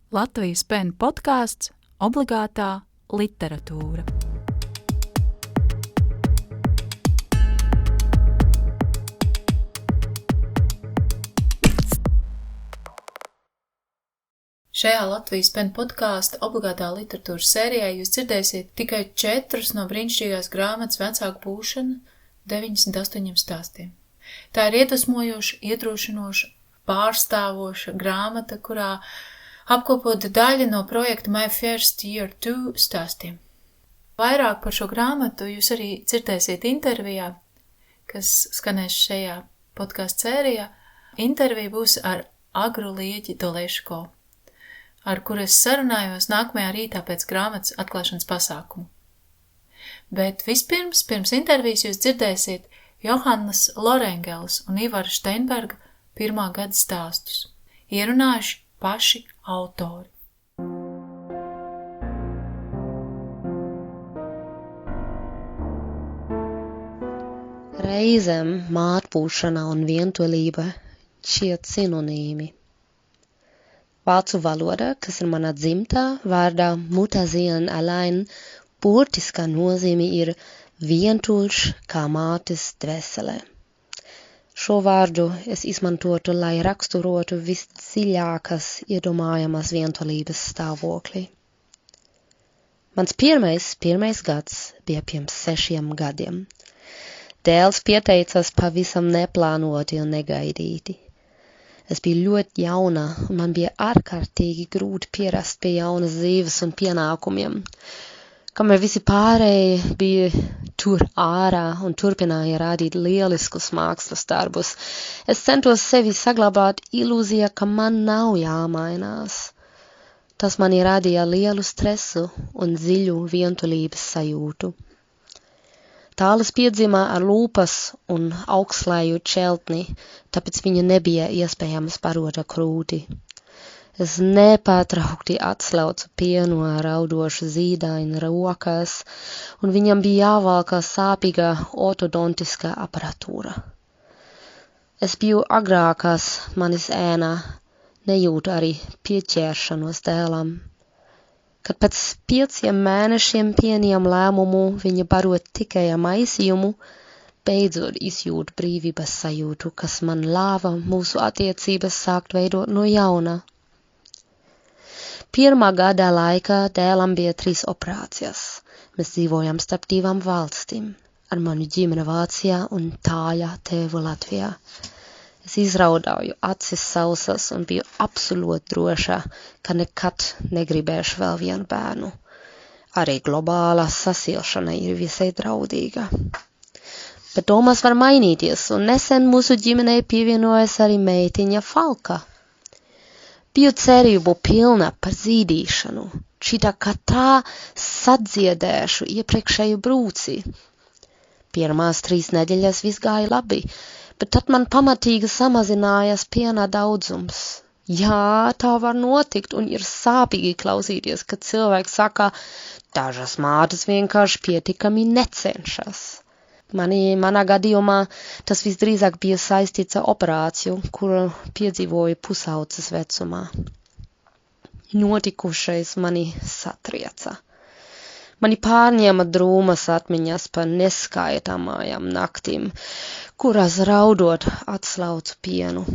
Latvijas pen podkāsts Obligātā literatūra. Šajā Latvijas pen podkāsta Obligātā literatūras sērijā jūs dzirdēsiet tikai 4 no brīnišķīgās grāmatas Vecāku būšana 98 stāstiem. Tā ir iedvesmojoša, iedrošinoša, pārstāvoša grāmata, kurā apkopota daļa no projekta My First Year 2 stāstiem. Vairāk par šo grāmatu jūs arī dzirdēsiet intervijā, kas skanēs šajā podkāstu sērijā. Intervija būs ar Agru Lieģi Doleško, ar kuru es sarunājos nākamajā rītā pēc grāmatas atklāšanas pasākumu. Bet vispirms, pirms intervijas jūs dzirdēsiet Johannas Lorengeles un Ivara Steinberga 1. gada stāstus, ierunājuši paši autori. Reizēm mātbūšana un vientulība šķiet sinonīmi. Vācu valoda, kas ir mana dzimtā, vārdā Mutterseelen allein, burtiskā nozīme ir vientuļš kā mātes dvēsele. Šo vārdu es izmantotu, lai raksturotu visdziļākas iedomājamas vientulības stāvokli. Mans pirmais gads bija pirms 6 gadiem. Dēls pieteicās pavisam neplānoti un negaidīti. Es biju ļoti jauna, un man bija ārkārtīgi grūti pierast pie jaunas dzīves un pienākumiem. Kamēr visi pārējie bija tur ārā un turpināja rādīt lieliskus mākslas darbus, es centos sevi saglabāt ilūzijā, ka man nav jāmainās. Tas mani radīja lielu stresu un dziļu vientulības sajūtu. Tālis piedzima ar lūpas un augstslēju čeltni, tāpēc viņa nebija iespējams barota krūti. Es nepārtraukti atslaucu pienu ar raudošu zīdaini rokas, un viņam bija jāvalka sāpīga ortodontiskā aparatūra. Es biju agrākās manis ēnā, nejūtu arī pieķeršanos dēlam. Kad pēc 5 mēnešiem pieņēmu lēmumu viņa barot tikai ar maisījumu, beidzot izjūtu brīvības sajūtu, kas man ļāva mūsu attiecības sākt veidot no jauna. 1. gada laikā dēlam bija 3 operācijas. Mēs dzīvojam starp 2 valstīm, ar manu ģimeni Vācijā un Tāļa tēvu Latvijā. Es izraudāju acis sausas un biju absolūti droša, ka nekad negribēšu vēl vienu bērnu. Arī globālā sasilšana ir visai draudīga. Bet domas var mainīties, un nesen mūsu ģimenei pievienojas arī meitiņa Falka. Biju cerību pilna par zīdīšanu, šitā kā tā sadziedēšu iepriekšēju brūci. Pirmās 3 nedēļas viss gāja labi, bet tad man pamatīgi samazinājās piena daudzums. Jā, tā var notikt un ir sāpīgi klausīties, kad cilvēks saka, dažas mātes vienkārši pietiekami necenšas. Manā gadījumā tas visdrīzāk bija saistīts ar operāciju, kuru piedzīvoju pusaudzes vecumā. Notikušais mani satrieca. Mani pārņēma drūmas atmiņas par neskaitāmajām naktīm, kurās raudot atslaucu pienu.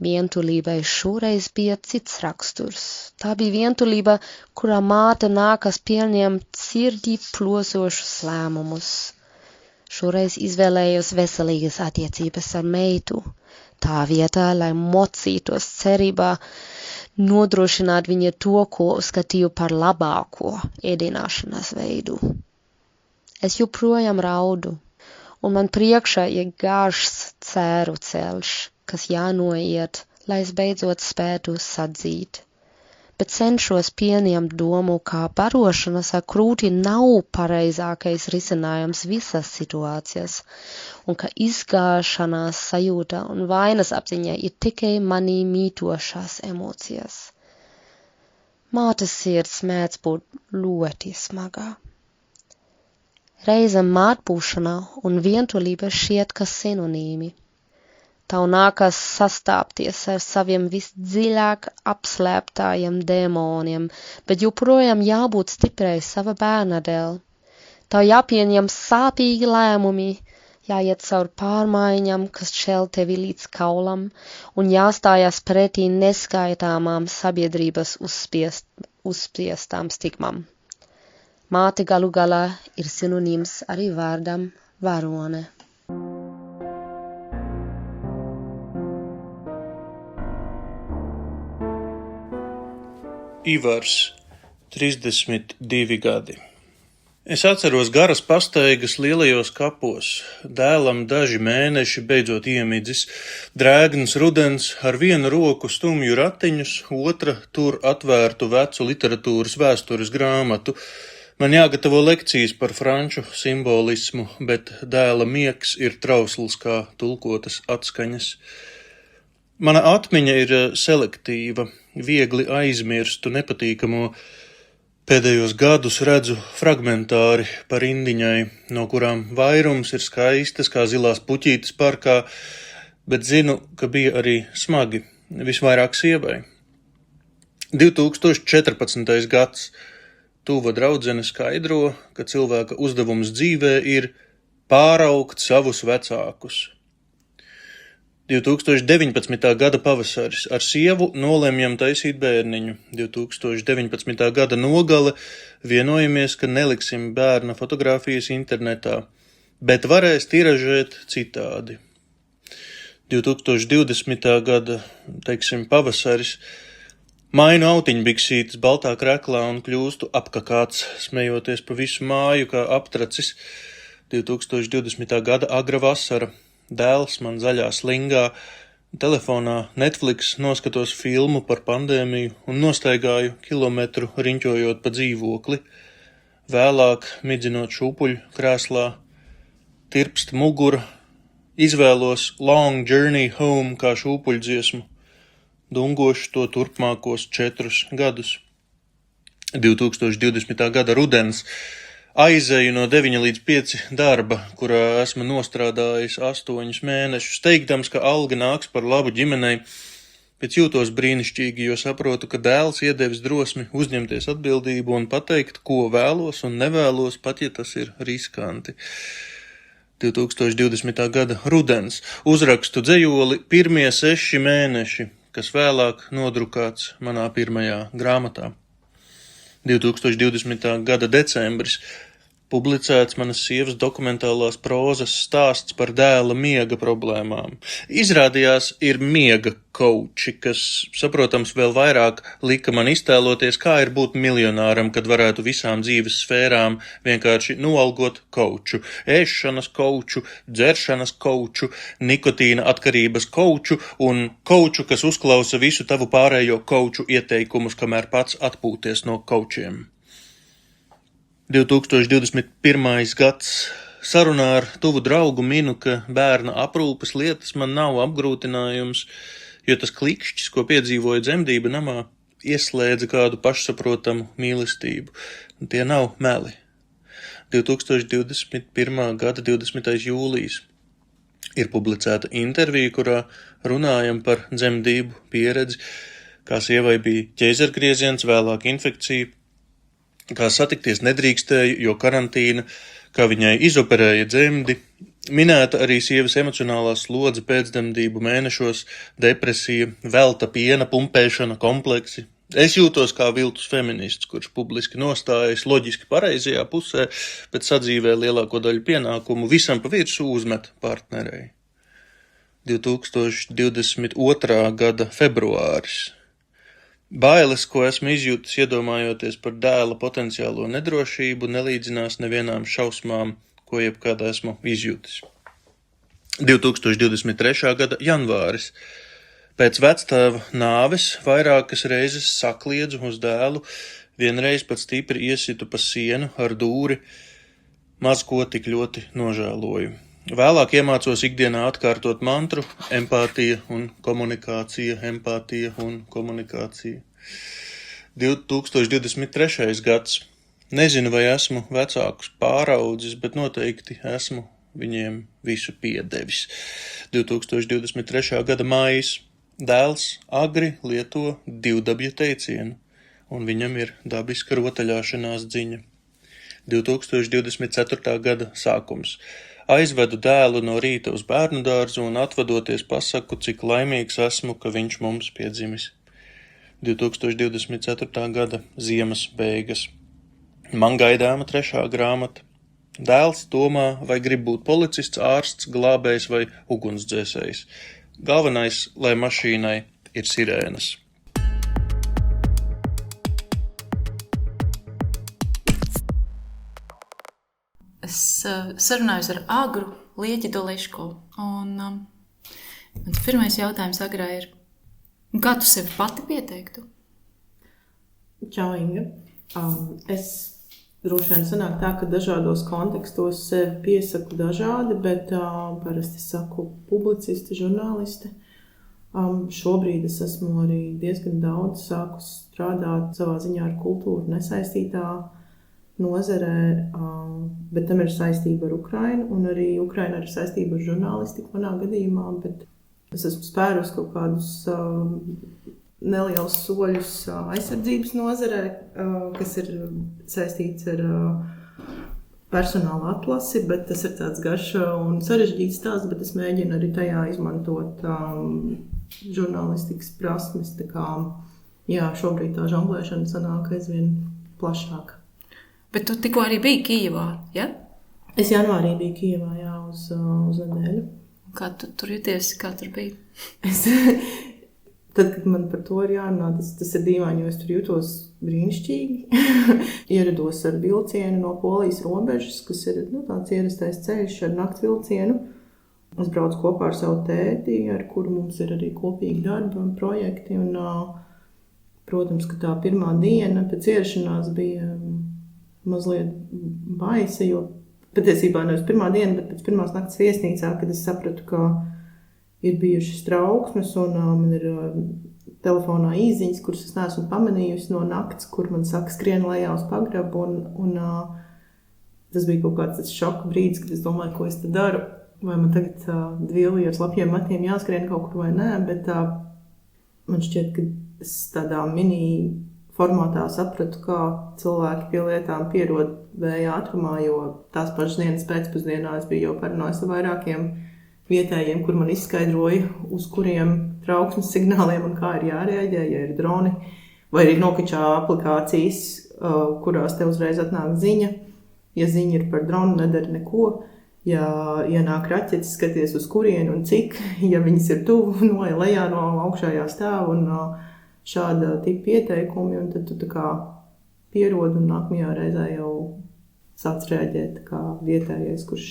Vientulībai šoreiz bija cits raksturs. Tā bija vientulība, kurā māte nākas pieņemt sirdī plosošus lēmumus. Šoreiz izvēlējos veselīgas attiecības ar meitu, tā vietā, lai mocītos cerībā nodrošināt viņa to, ko uzskatīju par labāko ēdināšanas veidu. Es joprojām raudu, un man priekšā ir garš ceru ceļš, kas jānoiet, lai es beidzot spētu sadzīt. Bet cenšos pieņemt domu, ka barošanas ar krūti nav pareizākais risinājums visas situācijas, un ka izgāšanās sajūta un vainas apziņa ir tikai manī mītošās emocijas. Mātes sirds mēdz būt ļoti smagā. Reizēm mātbūšana un vientulība šķiet kā sinonīmi. Tev nākas sastāpties ar saviem visdziļāk apslēptājiem dēmoniem, bet joprojām jābūt stiprai sava bērna dēļ. Tev jāpieņem sāpīgi lēmumi, jāiet caur pārmaiņām, kas šķel tevi līdz kaulam, un jāstājas pretī neskaitāmām sabiedrības uzspiestām stigmām. Māte galu galā ir sinonīms arī vārdam varone. Ivars, 32 gadi. Es atceros garas pastaigas lielajos kapos, dēlam daži mēneši beidzot iemidzis, drēgns rudens, ar vienu roku stumju ratiņus, otra tur atvērtu vecu literatūras vēstures grāmatu. Man jāgatavo lekcijas par franču simbolismu, bet dēla miegs ir trausls kā tulkotas atskaņas. Mana atmiņa ir selektīva, viegli aizmirstu nepatīkamo. Pēdējos gadus redzu fragmentāri pa rindiņai, no kurām vairums ir skaistas kā zilās puķītes parkā, bet zinu, ka bija arī smagi, visvairāk sievai. 2014. gads. Tuva draudzene skaidro, ka cilvēka uzdevums dzīvē ir pāraugt savus vecākus. 2019. gada pavasaris. Ar sievu nolemjam taisīt bērniņu. 2019. gada nogale vienojamies, ka neliksim bērna fotogrāfijas internetā, bet varēs tiražēt citādi. 2020. gada, pavasaris. Mainu autiņbiksītes baltā kreklā un kļūstu apkakāts, smejoties pa visu māju kā aptracis. 2020. gada agra vasara. Dēls man zaļā slingā, telefonā Netflix noskatos filmu par pandēmiju un nostaigāju kilometru riņķojot pa dzīvokli. Vēlāk, midzinot šūpuļu krēslā, tirpst mugura, izvēlos Long Journey Home kā šūpuļdziesmu, dungošu to turpmākos 4 gadus. 2020. gada rudens. Aizeju no 9 līdz 5 darba, kurā esmu nostrādājis 8 mēnešus, teikdams, ka alga nāks par labu ģimenei, bet jūtos brīnišķīgi, jo saprotu, ka dēls iedevis drosmi uzņemties atbildību un pateikt, ko vēlos un nevēlos, pat ja tas ir riskanti. 2020. gada rudens. Uzrakstu dzejoli pirmie 6 mēneši, kas vēlāk nodrukāts manā pirmajā grāmatā. 2020. gada decembris. Publicēts manas sievas dokumentālās prozas stāsts par dēla miega problēmām. Izrādījās ir miega kauči, kas, saprotams, vēl vairāk lika man iztēloties, kā ir būt miljonāram, kad varētu visām dzīves sfērām vienkārši noalgot kauču. Ēšanas kauču, dzeršanas kauču, nikotīna atkarības kauču un kauču, kas uzklausa visu tavu pārējo kauču ieteikumus, kamēr pats atpūties no kaučiem. 2021. gads. Sarunā ar tuvu draugu minu, ka bērna aprūpes lietas man nav apgrūtinājums, jo tas klikšķis, ko piedzīvoja dzemdība namā, ieslēdza kādu pašsaprotamu mīlestību. Tie nav meli. 2021. gada 20. jūlijas. Ir publicēta intervija, kurā runājam par dzemdību pieredzi, kā sievai bija ķeizargrieziens, vēlāk infekcija, kā satikties nedrīkstēja, jo karantīna, kā viņai izoperēja dzemdi, minēta arī sievas emocionālā slodze pēcdzemdību mēnešos, depresija, velta piena pumpēšana, kompleksi. Es jūtos kā viltus feminists, kurš publiski nostājas loģiski pareizajā pusē, bet sadzīvē lielāko daļu pienākumu visam pa virsmu uzmet partnerei. 2022. gada februāris. Bailes, ko esmu izjūtis iedomājoties par dēla potenciālo nedrošību, nelīdzinās nevienām šausmām, ko jebkad esmu izjūtis. 2023. gada janvāris. Pēc vectēva nāves vairākas reizes sakliedzu uz dēlu, vienreiz pat stipri iesitu pa sienu ar dūri, maz ko tik ļoti nožēloju. Vēlāk iemācos ikdienā atkārtot mantru empātija un komunikācija, empātija un komunikācija. 2023. gads. Nezinu, vai esmu vecākus pāraudzis, bet noteikti esmu viņiem visu piedevis. 2023. gada maijs. Dēls agri lieto divdabju teicienu, un viņam ir dabiska rotaļāšanās dziņa. 2024. gada sākums. Aizvedu dēlu no rīta uz bērnu dārzu un atvadoties pasaku, cik laimīgs esmu, ka viņš mums piedzimis. 2024. gada ziemas beigas. Man gaidāma 3. grāmata. Dēls domā, vai grib būt policists, ārsts, glābējs vai ugunsdzēsējs. Galvenais, lai mašīnai ir sirēnas. Es sarunājos ar Agru Lieķi Doleško, un mans pirmais jautājums Agrai ir, kā tu sevi pati pieteiktu? Čau, Inga. Es droši vien sanāk tā, ka dažādos kontekstos sevi piesaku dažādi, bet parasti saku publicisti, žurnālisti. Šobrīd es esmu arī diezgan daudz sāku strādāt savā ziņā ar kultūru nesaistītā nozarē, bet tam ir saistība ar Ukrainu, un arī Ukraina ir saistība ar žurnālistiku manā gadījumā, bet es esmu spērus kaut kādus nelielus soļus aizsardzības nozarē, kas ir saistīts ar personāla atlasi, bet tas ir tāds garš un sarežģīts stāsts, bet es mēģinu arī tajā izmantot žurnālistikas prasmes, tā kā, jā, šobrīd tā žonglēšana sanāk aizvien plašāk. Bet tu tikko arī biji Kijevā, ja? Es janvārī biju Kijevā, jā, uz nedēļu. Kā tu tur jūties, kā tur bija? Tad, kad man par to ir jārunā, tas ir dīvaini, jo es tur jūtos brīnišķīgi. Ierados ar vilcienu no Polijas robežas, kas ir tāds ierastais ceļš ar nakts vilcienu. Es braucu kopā ar savu tēti, ar kuru mums ir arī kopīgi darbi un projekti. Un, protams, ka tā pirmā diena pēc ierašanās bija mazliet baisa, jo patiesībā nevis pirmā diena, bet pēc pirmās naktas viesnīcā, kad es sapratu, ka ir bijušas trauksmes un man ir telefonā īziņas, kuras es neesmu pamanījusi no nakts, kur man saka skrien lejā uz pagrabu un tas bija kaut kāds šoka brīdis, kad es domāju, ko es te daru, vai man tagad dvieli ar slapjiem matiem jāskrien kaut kur vai nē, bet man šķiet, ka es tādā mini formātā sapratu, kā cilvēki pie lietām pierod vēja ātrumā, jo tās pašas dienas pēcpusdienā es biju jau parunājis ar vairākiem vietējiem, kur man izskaidroja, uz kuriem trauksmes signāliem un kā ir jārēģē, ja ir droni, vai ir nokačā aplikācijas, kurās te uzreiz atnāk ziņa. Ja ziņa ir par dronu, nedara neko. Ja ienāk raķetes, skaties uz kurienu un cik, ja viņas ir tuvu, no lejā, no augšējā stāv un šāda tipa ieteikumi, un tad tu tā kā pierod un nākamajā reizē jau sāc reaģēt kā vietējais, kurš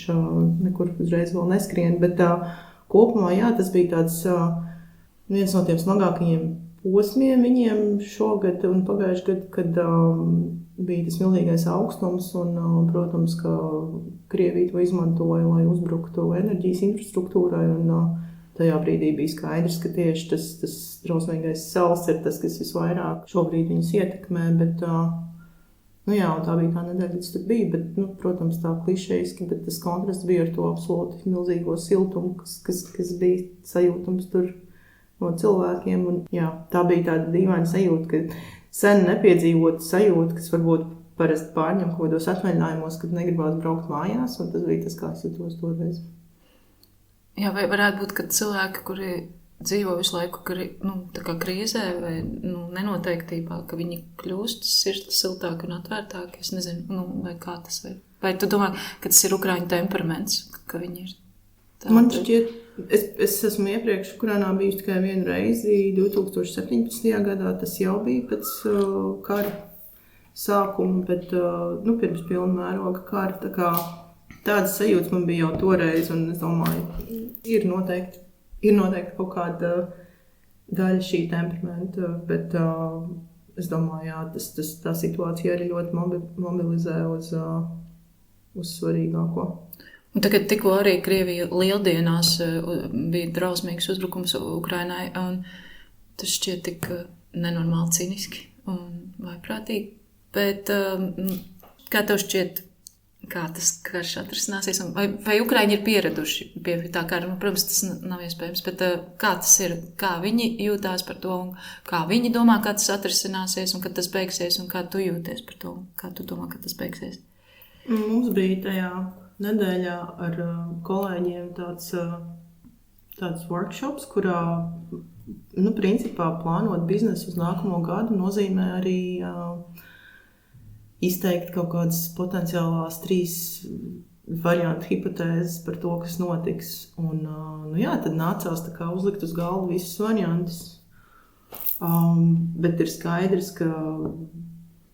nekur uzreiz vēl neskrien. Bet kopumā, jā, tas bija tāds viens no tiem smagākajiem posmiem viņiem šogad un pagājuši gadu, kad bija tas milzīgais augstums un, protams, ka Krievija to izmantoja, lai uzbruktu enerģijas infrastruktūrai un tajā brīdī bija skaidrs, ka tieši tas drausmīgais sals ir tas, kas visvairāk šobrīd viņus ietekmē, bet, jā, un tā bija tā nedēļa, kad tur bija, bet, protams, tā klišejiski, bet tas kontrasts bija ar to absolūti milzīgo siltumu, kas bija sajūtams tur no cilvēkiem, un, jā, tā bija tāda dīvaina sajūta, ka sen nepiedzīvot sajūta, kas varbūt parasti pārņem kaut kādos atvaļinājumos, kad negribās braukt mājās, un tas bija tas, kā es jūtos toreiz. Jā, vai varētu būt, ka cilvēki, kuri dzīvo visu laiku tā kā krīzē vai nenoteiktībā, ka viņi kļūst siltāki un atvērtāki, es nezinu, vai kā tas ir. Vai tu domā, ka tas ir Ukraiņu temperaments, ka viņi ir tādi? Man šķiet, es esmu iepriekš Ukrainā bijusi tikai vienu reizi, 2017. gadā, tas jau bija pēc kara sākuma, bet pirms pilna mēroga kara, tā kā tādas sajūtas man bija jau toreiz, un es domāju, ir noteikti kaut kāda daļa šī temperamenta, bet es domāju, jā, tā situācija arī ļoti mobilizē uz svarīgāko. Un tagad tikko arī Krievija lieldienās bija drausmīgs uzbrukums Ukrainai, un tas šķiet tik nenormāli ciniski un vaiprātīgi. Bet kā tev šķiet, kā tas karš atrisināsies, vai Ukraiņi ir pieraduši pie tā kara. Protams, tas nav iespējams, bet kā tas ir, kā viņi jūtās par to, un kā viņi domā, kā tas atrisināsies, un kad tas beigsies, un kā tu jūties par to, kā tu domā, kad tas beigsies? Mums bija tajā nedēļā ar kolēģiem tāds workshops, kurā, principā plānot biznesu uz nākamo gadu nozīmē arī izteikt kaut kādas potenciālās 3 variantu hipotēzes par to, kas notiks. Un, tad nācās tā kā uzlikt uz galvu visus variantus. Bet ir skaidrs, ka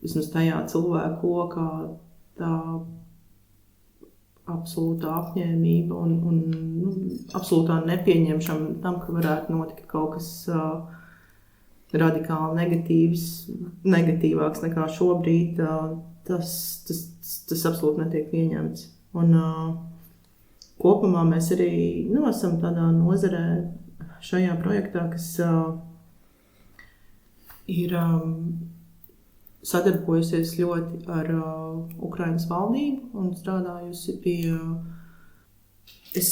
vismaz tajā cilvēku lokā tā absolūtā apņēmība un absolūtā nepieņemšana tam, ka varētu notikt kaut kas radikāli negatīvāks nekā šobrīd, tas absolūti netiek pieņemts. Un kopumā mēs arī esam tādā nozarē šajā projektā, kas ir sadarbojusies ļoti ar Ukrainas valdību un strādājusi pie... Es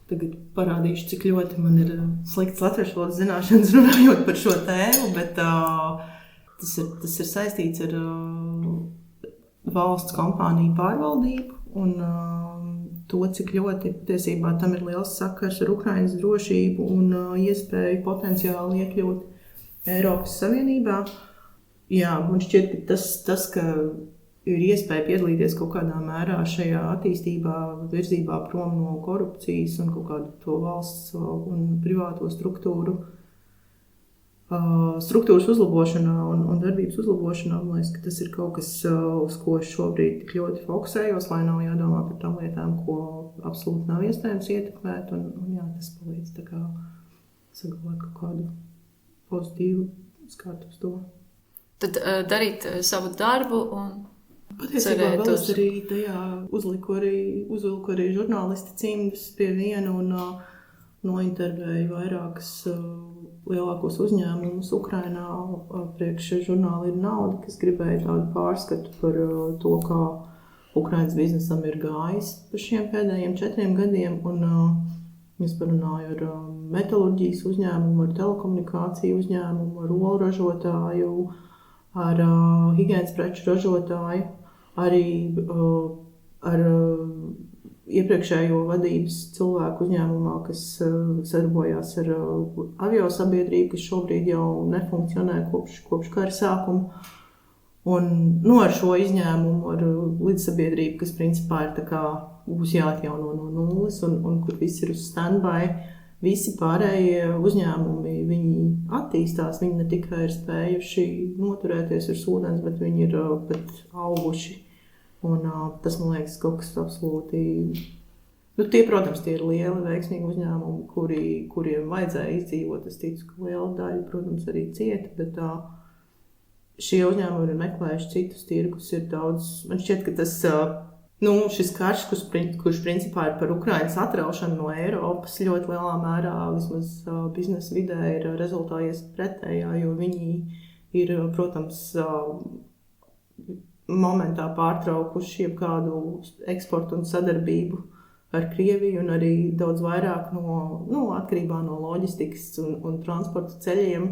tagad parādīšu, cik ļoti man ir slikts latviešu valodas zināšanas runājot par šo tēmu, bet tas ir saistīts ar valsts kompāniju pārvaldību un to, cik ļoti patiesībā tam ir liels sakars ar Ukrainas drošību un iespēju potenciāli iekļūt Eiropas Savienībā. Jā, man šķiet, ka tas, ka ir iespēja piedalīties kaut kādā mērā šajā attīstībā, virzībā prom no korupcijas un kaut kādu to valsts un privāto struktūras uzlabošanā un darbības uzlabošanā. Man liekas, ka tas ir kaut kas, uz ko es šobrīd tik ļoti fokusējos, lai nav jādomā par tām lietām, ko absolūti nav iespējams ietekmēt. Un jā, tas palīdz tā kā saglabāt kaut kādu pozitīvu skatu uz to. Tad darīt savu darbu un patiesībā vēl es arī tajā uzvilku arī žurnālisti cimdus pie viena un nointervēju vairākas lielākos uzņēmumus Ukrainā priekš žurnāla Ir nauda, kas gribēja tādu pārskatu par to, kā Ukrainas biznesam ir gājis par šiem pēdējiem 4 gadiem. Un es parunāju ar metalurģijas uzņēmumu, ar telekomunikāciju uzņēmumu, ar olu ražotāju, ar higienas preču ražotāju. Arī ar iepriekšējo vadības cilvēku uzņēmumā, kas sadarbojās ar aviosabiedrību, kas šobrīd jau nefunkcionē kopš kara sākuma. Un ar šo izņēmumu, ar līdzsabiedrību, kas principā ir tā kā būs jāatjauno no nulles un kur viss ir uz standby, visi pārējie uzņēmumi, viņi attīstās, viņi ne tikai ir spējuši noturēties ar ūdens, bet viņi ir pat auguši. Un tas, man liekas, kaut kas absolūti... Tie, protams, tie ir lieli, veiksmīgi uzņēmumi, kuriem vajadzēja izdzīvot. Es ticu, ka liela daļa, protams, arī cieta, bet šie uzņēmumi ir meklējuši citus tirgus, ir daudz... Man šķiet, ka tas... šis karš, kurš principā ir par Ukrainas atraušanu no Eiropas, ļoti lielā mērā vismaz biznesa vidē ir rezultājies pretējā, jo viņi ir, protams, momentā pārtraukuši jebkādu eksportu un sadarbību ar Krieviju un arī daudz vairāk atkarībā no loģistikas un transporta ceļiem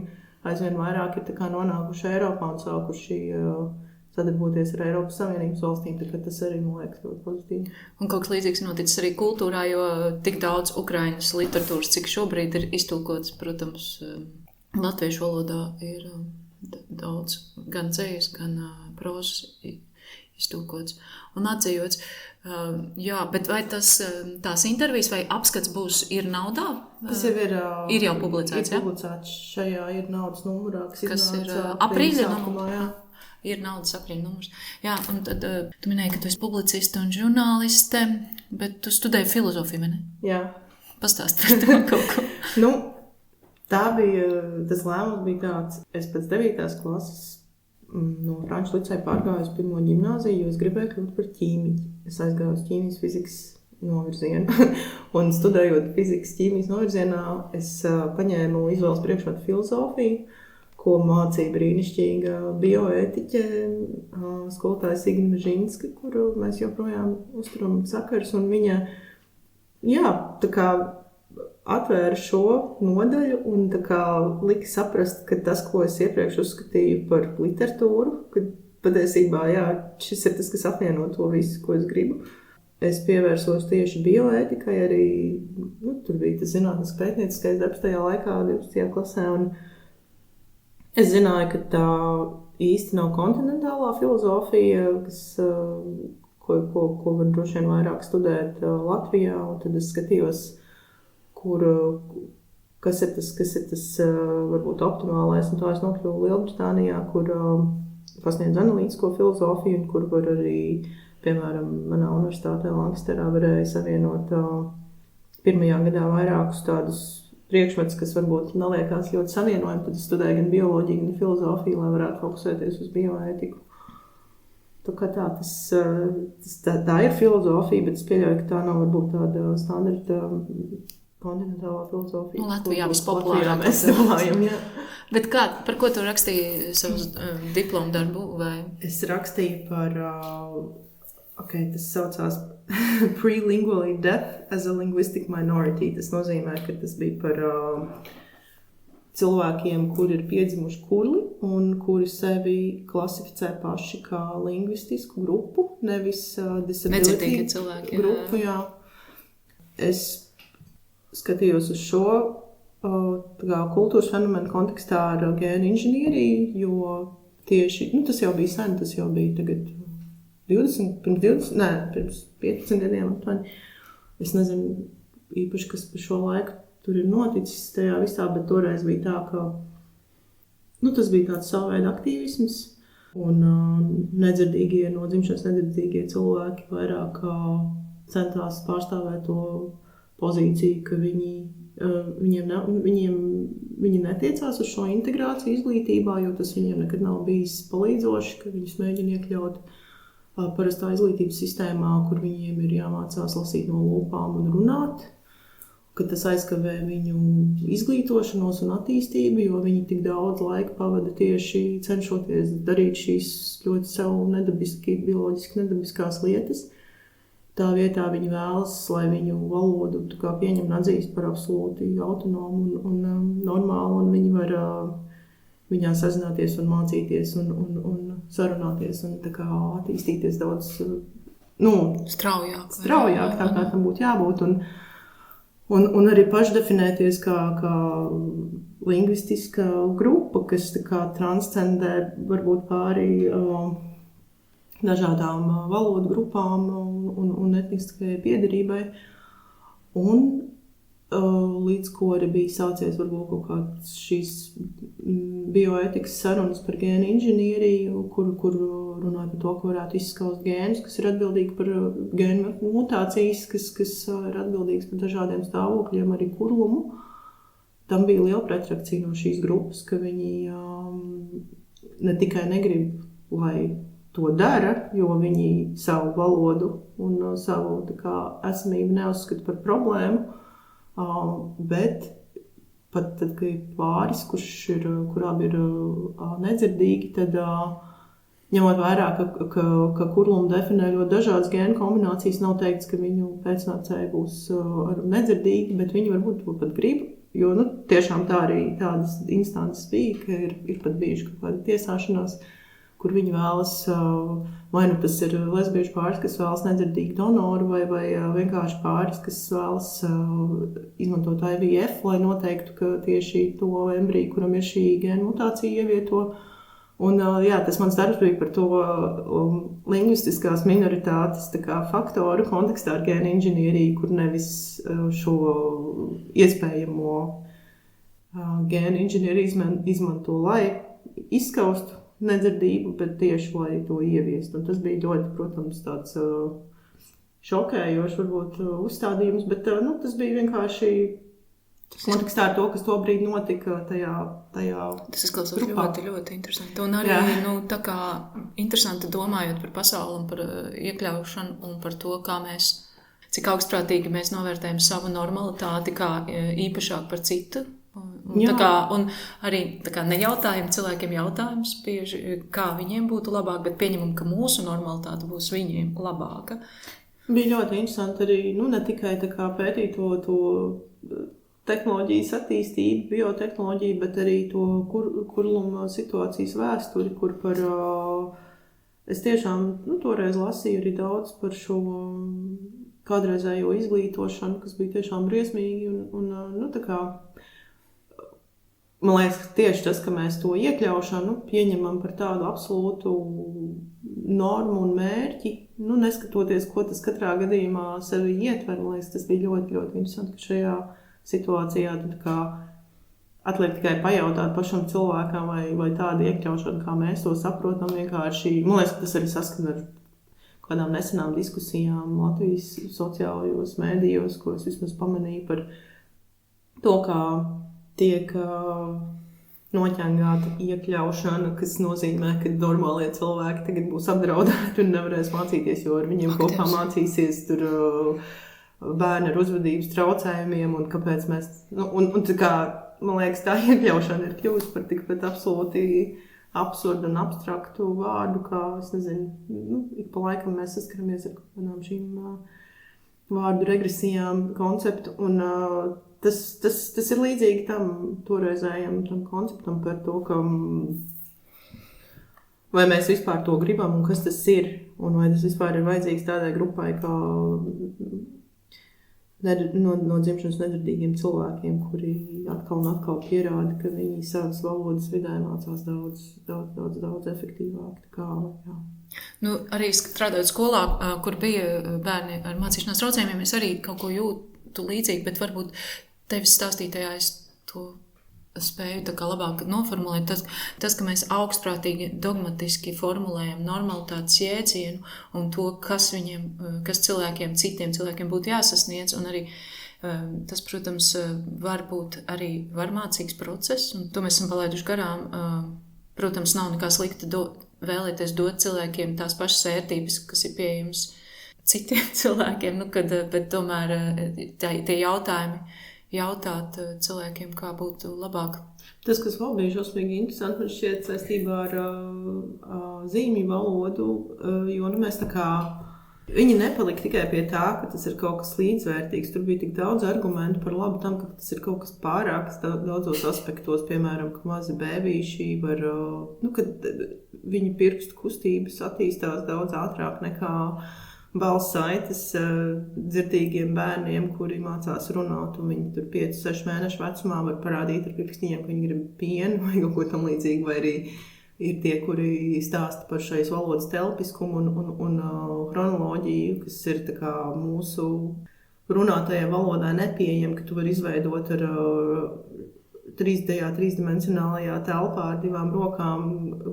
aizvien vairāk ir tā kā nonākuši Eiropā un sākuši sadarboties ar Eiropas Savienības valstīm, tā tas arī, man liekas, ļoti pozitīvi. Un kaut kas līdzīgs noticis arī kultūrā, jo tik daudz Ukrainas literatūras, cik šobrīd ir iztulkots, protams, latviešu valodā ir daudz gan dzejas, gan prozas iztulkots un atzījots. Jā, bet vai tās intervijas vai apskats būs Ir naudā? Tas jau ir jau publicēts, ir publicēts šajā Ir naudas numurā, kas ir aprīļa numurā. Ir naudas aprīļa numurs. Jā, un tad tu minēji, ka tu esi publiciste un žurnāliste, bet tu studēji filozofiju, ne? Jā. Pastāst par to kaut ko. Tas lēmums bija tāds, es pēc 9. klases no Franču liceja pārgāju uz 1. ģimnāziju, jo es gribēju kļūt par ķīmiķi. Es aizgāju uz ķīmijas fizikas novirzienu, un studējot fizikas ķīmijas novirzienā, es paņēmu izvēles priekšmetu filozofiju, ko mācīja brīnišķīga bioētiķe, skolotāja Signe Mežinska, kuru mēs joprojām uzturam sakars, un viņa, tā kā atvēra šo nodaļu un tā kā lika saprast, ka tas, ko es iepriekš uzskatīju par literatūru, ka patiesībā, šis ir tas, kas apvieno to visu, ko es gribu. Es pievērsos tieši bioētikai, arī tur bija tas zinātnes pētnieciskais darbs tajā laikā, 12. klasē, un es zināju, ka tā īsti nav kontinentālā filozofija, ko var droši vien vairāk studēt Latvijā, un tad es skatījos, kas ir tas varbūt optimālais, un tā es nokļuvu Lielbritānijā, kur pasniedz analītisko filozofiju, un kur var arī piemēram, manā universitātē Lancasterā varēja savienot pirmajā gadā vairākus tādus priekšmetus, kas varbūt neliekās ļoti savienojami, tad es studēju gan bioloģiju, gan filozofiju, lai varētu fokusēties uz bioētiku. Tā ir filozofija, bet es pieļauju, ka tā nav varbūt tāda standarta kontinentālā filozofija. Latvijā vispopulārāk mēs domājam, Bet par ko tu rakstīji savus diplomu darbu? Vai? Es rakstīju par... tas saucās Prelingually Deaf as a Linguistic Minority. Tas nozīmē, ka tas bija par cilvēkiem, kuri ir piedzimuši kurli un kuri sevi klasificē paši kā lingvistisku grupu, nevis disability grupu. Jā. Es skatījos uz šo kultūras fenomenu kontekstā ar gēnu inženieriju, jo tieši, tas jau bija sen, tas jau bija tagad pirms 15 gadiem aptuveni. Es nezinu īpaši, kas par šo laiku tur ir noticis tajā visā, bet toreiz bija tā, ka tas bija tāds savu veidu aktīvisms, un nedzirdīgie, no dzimšanas nedzirdīgie cilvēki vairāk centās pārstāvēt to pozīciju, ka viņi netiecās uz šo integrāciju izglītībā, jo tas viņiem nekad nav bijis palīdzoši, ka viņus mēģina iekļaut parastā izglītības sistēmā, kur viņiem ir jāmācās lasīt no lūpām un runāt, ka tas aizkavē viņu izglītošanos un attīstību, jo viņi tik daudz laika pavada tieši cenšoties darīt šīs ļoti sev bioloģiski nedabiskās lietas. Tā vietā viņi vēlas, lai viņu valodu pieņem un atzīst par absolūti autonomu un normālu, un viņi var viņā sazināties un mācīties un sarunāties un attīstīties daudz straujāk, tā kā tam būtu jābūt. Un arī pašdefinēties kā lingvistiska grupa, kas transcendē varbūt pāri dažādām valodu grupām un etniskajai piederībai. Un līdz ko arī bija sācies varbūt kaut kāds šīs bioētikas sarunas par gēnu inženieriju, kur runāja par to, ka varētu izskaust gēnus, kas ir atbildīgi par gēnu mutācijas, kas ir atbildīgs par dažādiem stāvokļiem, arī kurlumu. Tam bija liela pretrakcija no šīs grupas, ka viņi ne tikai negrib, lai to dara, jo viņi savu valodu un savu esamību neuzskata par problēmu, bet pat tad, kad ir pāris, kurām ir nedzirdīgi, tad ņemot vērā, ka kurlumu definē ļoti dažādas gēnu kombinācijas, nav teikts, ka viņu pēcnācēji būs nedzirdīgi, bet viņi varbūt to pat grib, jo tiešām tā arī tādas instances bija, ka ir pat bijuši kaut kāda tiesāšanās, kur viņi vēlas, vai tas ir lesbiešu pāris, kas vēlas nedzirdīgu donoru, vai vienkārši pāris, kas vēlas izmantot IVF, lai noteiktu, ka tieši to embriju, kuram ir šī gēna mutācija, ievieto. Un tas mans darbs bija par to lingvistiskās minoritātes faktoru kontekstā ar gēnu inženieriju, kur nevis šo iespējamo gēnu inženieriju izmanto, lai izskaustu nedzirdību, bet tieši, lai to ieviest. Un tas bija ļoti, protams, tāds šokējošs, varbūt, uzstādījums, bet tas bija vienkārši kontekstā ar to, kas to brīdi notika tajā Tas izklausās ļoti, ļoti interesanti. Un arī, tā kā interesanti domājot par pasauli un par iekļaušanu un par to, kā mēs, cik augstprātīgi mēs novērtējam savu normalitāti, kā īpašāk par citu. Un arī nejautājam cilvēkiem jautājums bieži, kā viņiem būtu labāk, bet pieņemam, ka mūsu normalitāte būs viņiem labāka. Bija ļoti interesanti arī, ne tikai pētīt to tehnoloģijas attīstību, biotehnoloģiju, bet arī to kurluma situācijas vēsturi, kur es tiešām toreiz lasīju arī daudz par šo kādreizējo izglītošanu, kas bija tiešām briesmīgi man liekas, tieši tas, ka mēs to iekļaušanu pieņemam par tādu absolūtu normu un mērķi, neskatoties, ko tas katrā gadījumā sevi ietver, man liekas, tas bija ļoti, ļoti interesanti, ka šajā situācijā atliek tikai pajautāt pašam cilvēkam, vai tāda iekļaušana, kā mēs to saprotam, vienkārši, man liekas, tas arī saskan ar kādām nesenām diskusijām Latvijas sociālajos mēdījos, ko es vismaz pamanīju par to, kā tiek noķengāta iekļaušana, kas nozīmē, ka normālie cilvēki tagad būs apdraudēti un nevarēs mācīties, jo ar viņiem kopā mācīsies tur bērni ar uzvedības traucējumiem un kāpēc mēs... man liekas, tā iekļaušana ir kļūst par tikpat absolūti absurdu un abstraktu vārdu, kā, es nezinu, ik pa laikam mēs saskaramies ar kādām šīm vārdu regresijām, konceptu, un tas ir līdzīgi tam toreizējam tam konceptam par to, ka vai mēs vispār to gribam un kas tas ir, un vai tas vispār ir vajadzīgs tādai grupai, kā no dzimšanas nedzirdīgiem cilvēkiem, kuri atkal un atkal pierāda, ka viņi savas valodas vidē mācās daudz efektīvāk. Arī strādājot skolā, kur bija bērni ar mācīšanās traucējumiem, es arī kaut ko jūtu līdzīgi, bet varbūt tevis stāstītajā es to spēju labāk noformulēt. Tas, ka mēs augstprātīgi, dogmatiski formulējam normalitātes jēdzienu un to, kas cilvēkiem, citiem cilvēkiem būtu jāsasniedz, un arī tas, protams, var būt arī varmācīgs process, un to mēs esam palaiduši garām. Protams, nav nekā slikta vēlēties dot cilvēkiem tās pašas vērtības, kas ir pieejamas citiem cilvēkiem, bet tomēr tie jautājumi jautāt cilvēkiem, kā būtu labāk. Tas, kas vēl bija šausmīgi interesanti, man šķiet saistībā ar zīmju valodu, jo mēs viņi nepalika tikai pie tā, ka tas ir kaut kas līdzvērtīgs. Tur bija tik daudz argumentu par labu tam, ka tas ir kaut kas pārāks daudzos aspektos, piemēram, ka mazi bēbīši var, kad viņu pirkstu kustības attīstās daudz ātrāk nekā balss saites dzirdīgiem bērniem, kuri mācās runāt, un viņi tur 5-6 mēnešu vecumā var parādīt ar pirkstiņiem, ka viņi grib pienu vai kaut ko tam līdzīgi, vai arī ir tie, kuri stāsta par šais valodas telpiskumu un chronoloģiju, kas ir mūsu runātajai valodai nepieejama, ka tu vari izveidot ar trīsdimensionālajā telpā ar divām rokām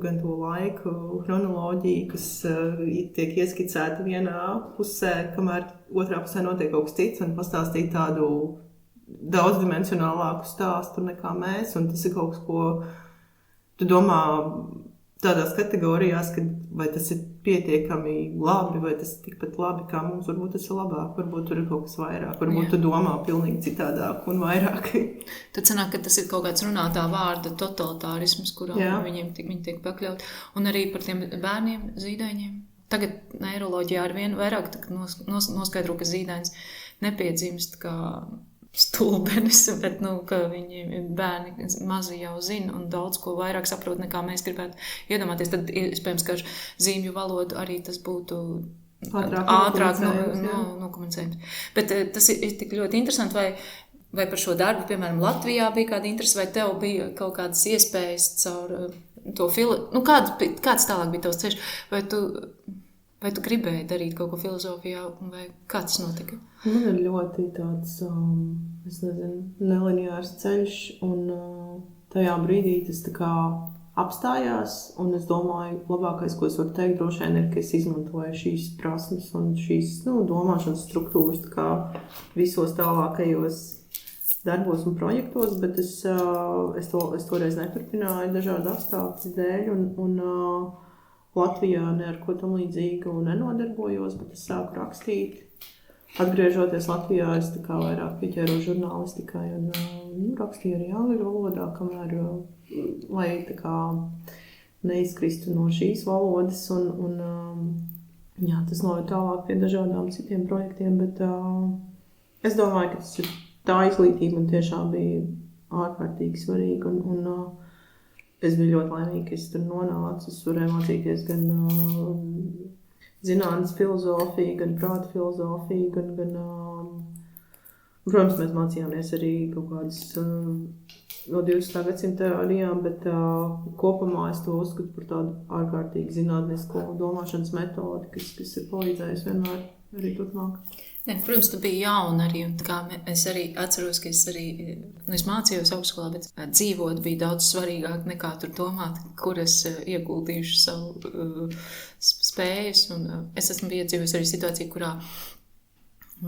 gan to laiku chronoloģiju, kas tiek ieskicēta vienā pusē, kamēr otrā pusē notiek kaut kas cits, un pastāstīt tādu daudzdimensionālāku stāstu nekā mēs, un tas ir kaut kas, ko tu domā tādās kategorijās, ka vai tas ir pietiekami labi, vai tas ir tikpat labi, kā mums, varbūt tas ir labāk, varbūt tur ir kaut kas vairāk, varbūt tu domā pilnīgi citādāk un vairāk. Tad sanāk, ka tas ir kaut kāds runātā vārda totalitārisms, kurā viņi tiek pakļaut. Un arī par tiem bērniem, zīdaiņiem. Tagad neiroloģijā arvien vairāk noskaidro, ka zīdainis nepiedzimst kā stulbenis, bet, ka viņi bērni mazi jau zina un daudz ko vairāk saprot, nekā mēs gribētu iedomāties. Tad, iespējams, ka zīmju valodu arī tas būtu ātrāk nokomunicējums. Bet tas ir tik ļoti interesanti, vai par šo darbu, piemēram, Latvijā bija kāda interese, vai tev bija kaut kādas iespējas caur to kāds tālāk bija tavs ceļš, vai tu gribēji darīt kaut ko filozofijā, vai kā tas notika? Man ir ļoti tāds, nelineārs ceļš, un tajā brīdī tas apstājās, un es domāju, labākais, ko es varu teikt, droši vien ir, ka es izmantoju šīs prasmes un šīs domāšanas struktūras visos tālākajos darbos un projektos, bet es toreiz neturpināju dažādu apstākļu dēļ, un Latvijā ne ar ko tam līdzīgu nenodarbojos, bet es sāku rakstīt. atgriežoties Latvijā, es tā kā vairāk pieķēru žurnālistikai un rakstīju arī angļu valodā, kamēr, lai tā kā neizkristu no šīs valodas un jā, tas noved tālāk pie dažādām citiem projektiem, bet es domāju, ka tas ir tā izglītība man tiešām bija ārkārtīgi svarīga un es biju ļoti laimīga, ka es tur nonācu, es varēju mācīties gan zinātnes filozofiju, gan prāta filozofiju, gan protams, mēs mācījāmies arī kaut kādas no 20. gadsimta teorijām, bet kopumā es to uzskatu par tādu ārkārtīgi zinātnisko domāšanas metodi, kas ir palīdzējusi vienmēr arī turpmāk. Ne, protams, tu biji jauna arī, un kā es arī atceros, ka es mācījos augstskolā, bet dzīvot bija daudz svarīgāk nekā tur domāt, kur es ieguldīšu savu spējas, un es esmu piedzīvojusi arī situāciju, kurā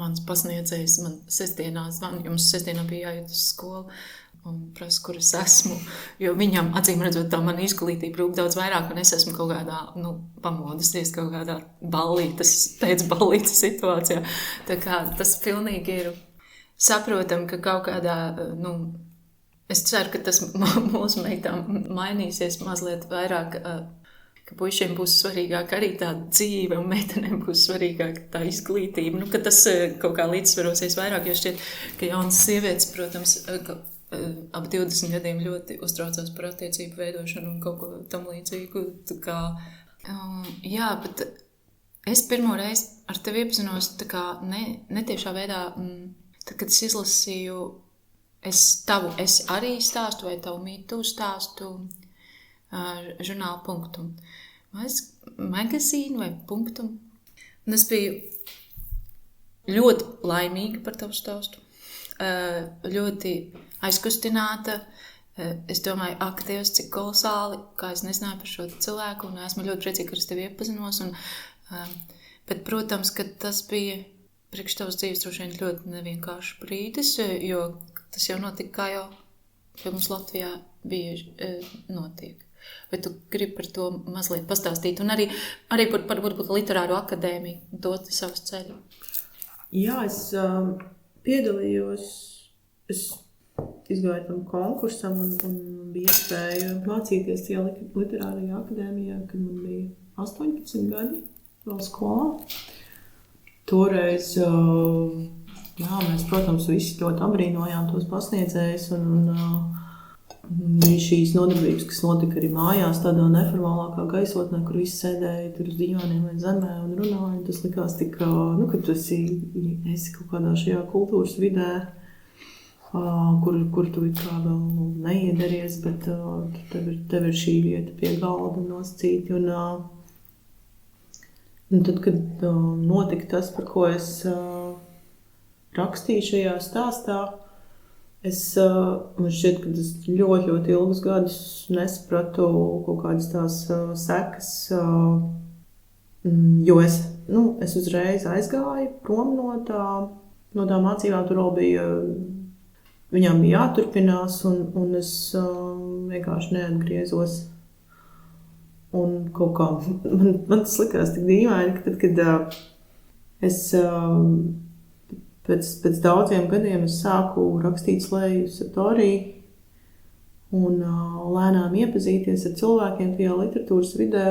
mans pasniedzējs man sestdienās zvan, jo mums sestdienā bija jāiet uz skolu, un prasa, kur es esmu, jo viņam, acīm redzot, tā mana izglītība rūp daudz vairāk, un es esmu kaut kādā, pamodusies kaut kādā pēc ballītes situācijā. Tā kā tas pilnīgi ir saprotam, ka kaut kādā, es ceru, ka tas mūsu meitām mainīsies mazliet vairāk, ka puišiem būs svarīgāk arī tā dzīve, un meitenēm būs svarīgāk tā izglītība, ka tas kaut kā līdzsvarosies vairāk, jo šķiet, ka jaunas sievietes, protams, ap 20 gadiem ļoti uztraucās par attiecību veidošanu un kaut ko tam līdzīgu. Jā, bet es pirmo reizi ar tevi iepazinos tā kā netiešā veidā, tad, kad es izlasīju es arī stāstu vai tavu mītu stāstu žurnāla Punktum. Magazīnu vai Punktum. Un es biju ļoti laimīga par tavu stāstu. Ļoti aizkustināta. Es domāju, Dievs, cik kolosāli, kā es nezināju par šo cilvēku, un esmu ļoti priecīga, ka es tevi iepazinos. Bet, protams, ka tas bija priekš tavas dzīves droši vien ļoti nevienkāršs brīdis, jo tas jau notika, kā jau pie mums Latvijā bieži notiek. Vai tu gribi par to mazliet pastāstīt? Un arī par varbūt literāro akadēmiju, dot savus ceļu. Jā, es piedalījos, es izgāju tam konkursam un bija iespēja mācīties tajā literārajā akadēmijā, kad man bija 18 gadi vēl skolā. Toreiz, mēs, protams, visi ļoti apbrīnojām tos pasniedzējus un bija šīs nodarbības, kas notika arī mājās, tādā neformālākā gaisotnē, kur visi sēdēja tur uz divāniem vai zemē un runāja. Tas likās tik, ka tu esi kaut kādā šajā kultūras vidē, kur tu kā vēl neiedaries, bet tev ir šī vieta pie galda nosacīti. Un tad, kad notika tas, par ko es rakstīju šajā stāstā, man šķiet, ka es ļoti, ļoti ilgus gadus nesapratu kaut kādas tās sekas, jo es uzreiz aizgāju prom no tā mācībām, tur vēl bija, viņām bija jāturpinās, un es vienkārši neatgriezos. Un kaut kā, man tas likās tik dīvaini, ka tad, kad es pēc daudziem gadiem es sāku rakstīt slēju Satorī un lēnām iepazīties ar cilvēkiem tajā literatūras vidē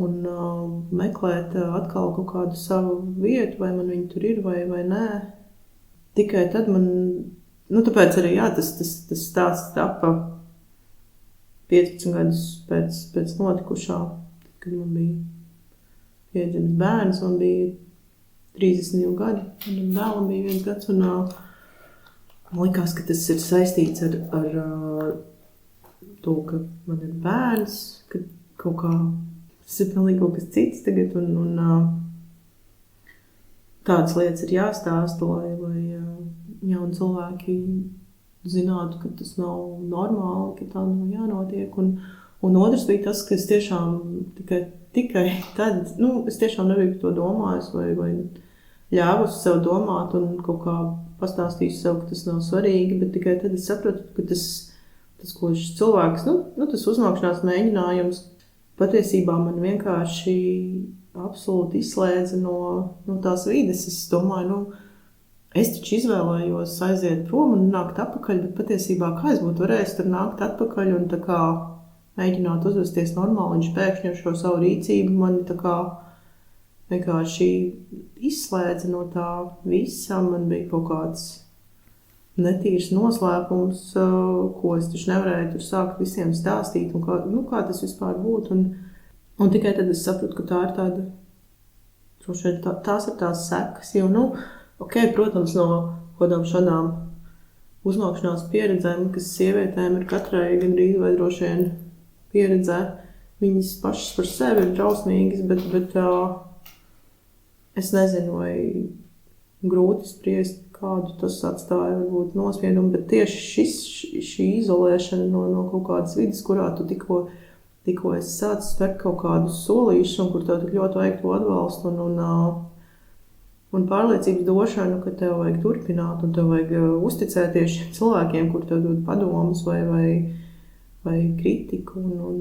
un meklēt atkal kaut kādu savu vietu, vai man viņi tur ir vai nē. Tikai tad man, tāpēc arī tas stāsts tapa 15 gadus pēc notikušā, kad man bija piedzimis bērns, man bija 32 gadi, un dēlam bija 1 gads, un man likās, ka tas ir saistīts ar to, ka man ir bērns, ka kaut kā tas ir pilnīgi kaut kas cits tagad, un tādas lietas ir jāstāsta, lai jauni cilvēki zinātu, ka tas nav normāli, ka tā nav jānotiek, un otrs bija tas, ka es tiešām tikai tad, es tiešām nebiju to domājis, vai ļāvus sev domāt un kaut kā pastāstīju sev, ka tas nav svarīgi, bet tikai tad es sapratu, ka tas ko šis cilvēks, tas uzmākšanās mēģinājums patiesībā man vienkārši absolūti izslēdza no tās vides. Es domāju, es taču izvēlējos aiziet prom un nākt atpakaļ, bet patiesībā kā es būtu varējis tur nākt atpakaļ un tā kā mēģināt uzvesties normāli, viņš pēkšņi ar šo savu rīcību mani tā kā vienkārši izslēdza no tā visa. Man bija kaut kāds netīrs noslēpums, ko es taču nevarēju tur sākt visiem stāstīt, un kā tas vispār būtu. Un tikai tad es sapratu, ka tā ir tāda, tās ir tās sekas, jo, protams, no kādām šādām uzmākšanās pieredzēm, kas sievietēm ir katrai gandrīz vai droši vien pieredzē, viņas pašas par sevi ir drausmīgas, bet es nezinu, vai grūti spriest, kādu tas atstāja varbūt nospiedumu, bet tieši šī izolēšana no kaut kādas vidas, kurā tu tikko esi sācis spērt kaut kādus solīšus, un kur tev tik ļoti vajag to atbalstu un pārliecības došanu, ka tev vajag turpināt, un tev vajag uzticēties šiem cilvēkiem, kur tev dod padomus vai kritiku, un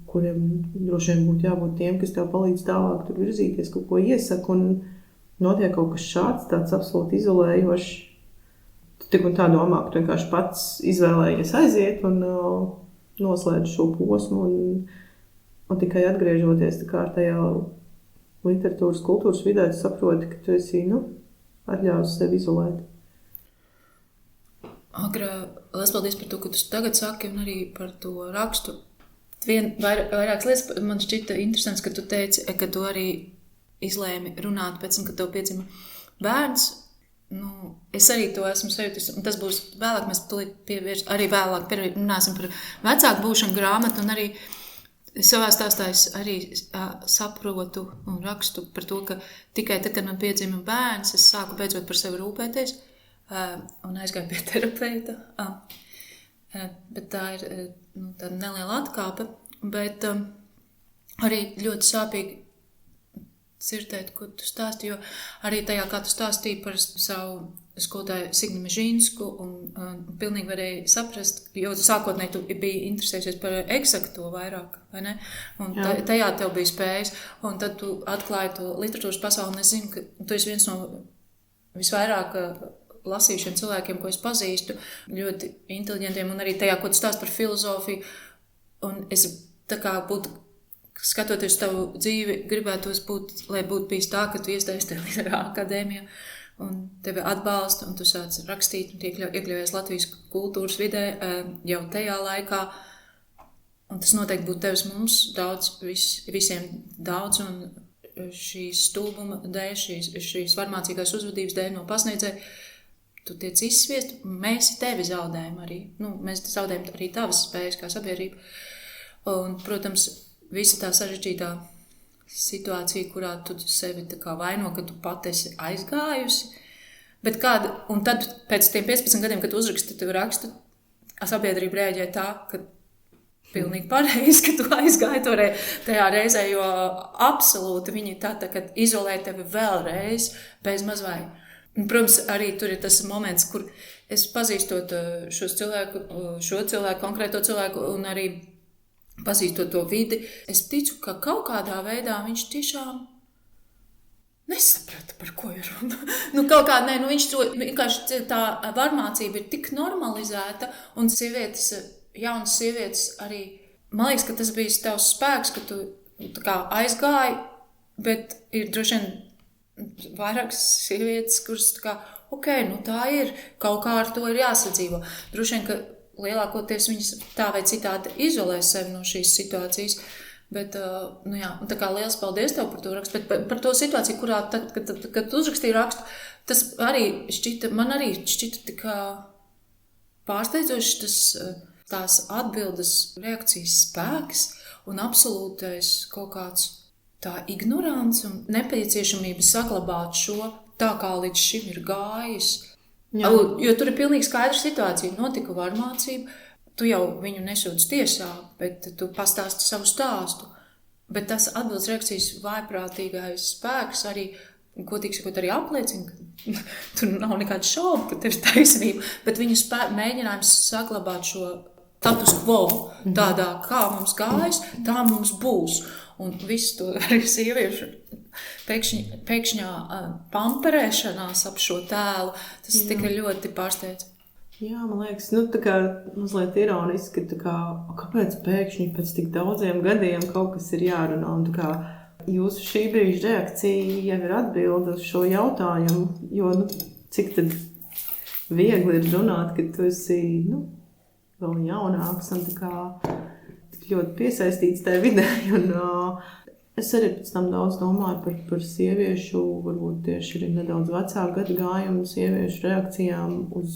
kuriem droši vien būtu jābūt tiem, kas tev palīdz tālāk tur virzīties, kaut ko iesaka, un notiek kaut kas šāds, tāds absolūti izolējošs. Tu tik un tā domā, ka tu vienkārši pats izvēlējies aiziet un noslēdz šo posmu un tikai atgriežoties tā kārtējā literatūras, kultūras vidē, tu saproti, ka tu esi, atļāvis sevi izolēt. Agra, liels paldies par to, ko tu tagad saki, un arī par to rakstu. Vairākas lietas man šķita interesants, ka tu teici, ka tu arī izlēmi runāt pēc tam, kad tev piedzima bērns. Es arī to esmu sajūtis, un tas būs vēlāk, mēs arī vēlāk runāsim par vecāku būšanu grāmatu, un arī savā stāstā es arī saprotu un rakstu par to, ka tikai tad, kad man piedzima bērns, es sāku beidzot par sevi rūpēties un aizgāju pie terapeita. Bet tā ir tāda neliela atkāpe, bet arī ļoti sāpīgi dzirdēt, ko tu stāsti, jo arī tajā, kā tu stāstīji par savu skolotāju Signu Mežinsku, un pilnīgi varēja saprast, jo sākotnēji tu biji interesējusies par eksakto vairāk, vai ne? Un tajā tev bija spējas, un tad tu atklāji to literatūras pasauli, un es zinu, ka tu esi viens no visvairāk lasījušiem cilvēkiem, ko es pazīstu, ļoti inteliģentiem, un arī tajā, ko tu stāsti par filozofiju, un es tā kā būtu skatoties tavu dzīvi, gribētos lai būtu bijis tā, ka tu iestājies tajā literārā akadēmijā un tevi atbalsta, un tu sāc rakstīt un iekļaujies Latvijas kultūras vidē jau tajā laikā. Un tas noteikti būtu tevis mums visiem daudz, un šīs stulbuma dēļ, šīs varmācīgās uzvedības dēļ no pasniedzēja, tu tiec izsviest, mēs tevi zaudējam arī. Mēs zaudējam arī tavas spējas kā sabiedrība. Un, protams, visa tā sarežģītā situācija, kurā tu sevi tā kā vaino, ka tu pat esi aizgājusi. Un tad pēc tiem 15 gadiem, kad tu uzraksti tevi rakstu, sabiedrība rēģē tā, ka pilnīgi pareizi, ka tu aizgāji tajā reizē, jo absolūti viņi tā kā izolē tevi vēlreiz, bez mazvai. Un, protams, arī tur ir tas moments, kur es pazīstot šo cilvēku, konkrēto cilvēku, un arī pazīstot to vidi, es ticu, ka kaut kādā veidā viņš tiešām nesaprata, par ko ir runa. Kaut kā, viņš to vienkārši tā varmācība ir tik normalizēta, un jaunas sievietes arī, man liekas, ka tas bija tavs spēks, ka tu tā kā aizgāji, bet ir droši vien vairākas sievietes, kuras tā kā, tā ir, kaut kā ar to ir jāsadzīvo. Droši vien, ka lielākoties viņas tā vai citādi izolē sevi no šīs situācijas, bet, un tā kā liels paldies tev par to rakstu, bet par to situāciju, kurā, kad tu uzrakstīji rakstu, tas arī man šķita tā kā pārsteidzoši tās atbildes reakcijas spēks un absolūtais kaut kāds tā ignorants un nepieciešamība saglabāt šo tā, kā līdz šim ir gājis. Jā. Jo tur ir pilnīgi skaidra situācija. Notika varmācība, tu jau viņu nesūdz tiesā, bet tu pastāsti savu stāstu. Bet tas atbildes reakcijas vājprātīgais spēks arī, godīgi sakot, arī apliecina, ka tur nav nekāda šauba, ka tev ir taisnība, bet viņu mēģinājums saglabāt šo status quo tādā, kā mums gājas, tā mums būs. un visu to arī sieviešu pēkšņā pamperēšanās ap šo tēlu, tas tika ļoti pārsteidz. Jā, man liekas, tā kā mazliet ironiski, ka kāpēc pēkšņi pēc tik daudziem gadiem kaut kas ir jārunā, un tā kā jūsu šī brīža reakcija jau ir atbilde uz šo jautājumu, jo, cik tad viegli ir runāt, ka tu esi, vēl jaunāks un tā kā tik ļoti piesaistīts tajā vidē, un es arī pēc tam daudz domāju par sieviešu, varbūt tieši arī nedaudz vecāku gadu gājumu sieviešu reakcijām uz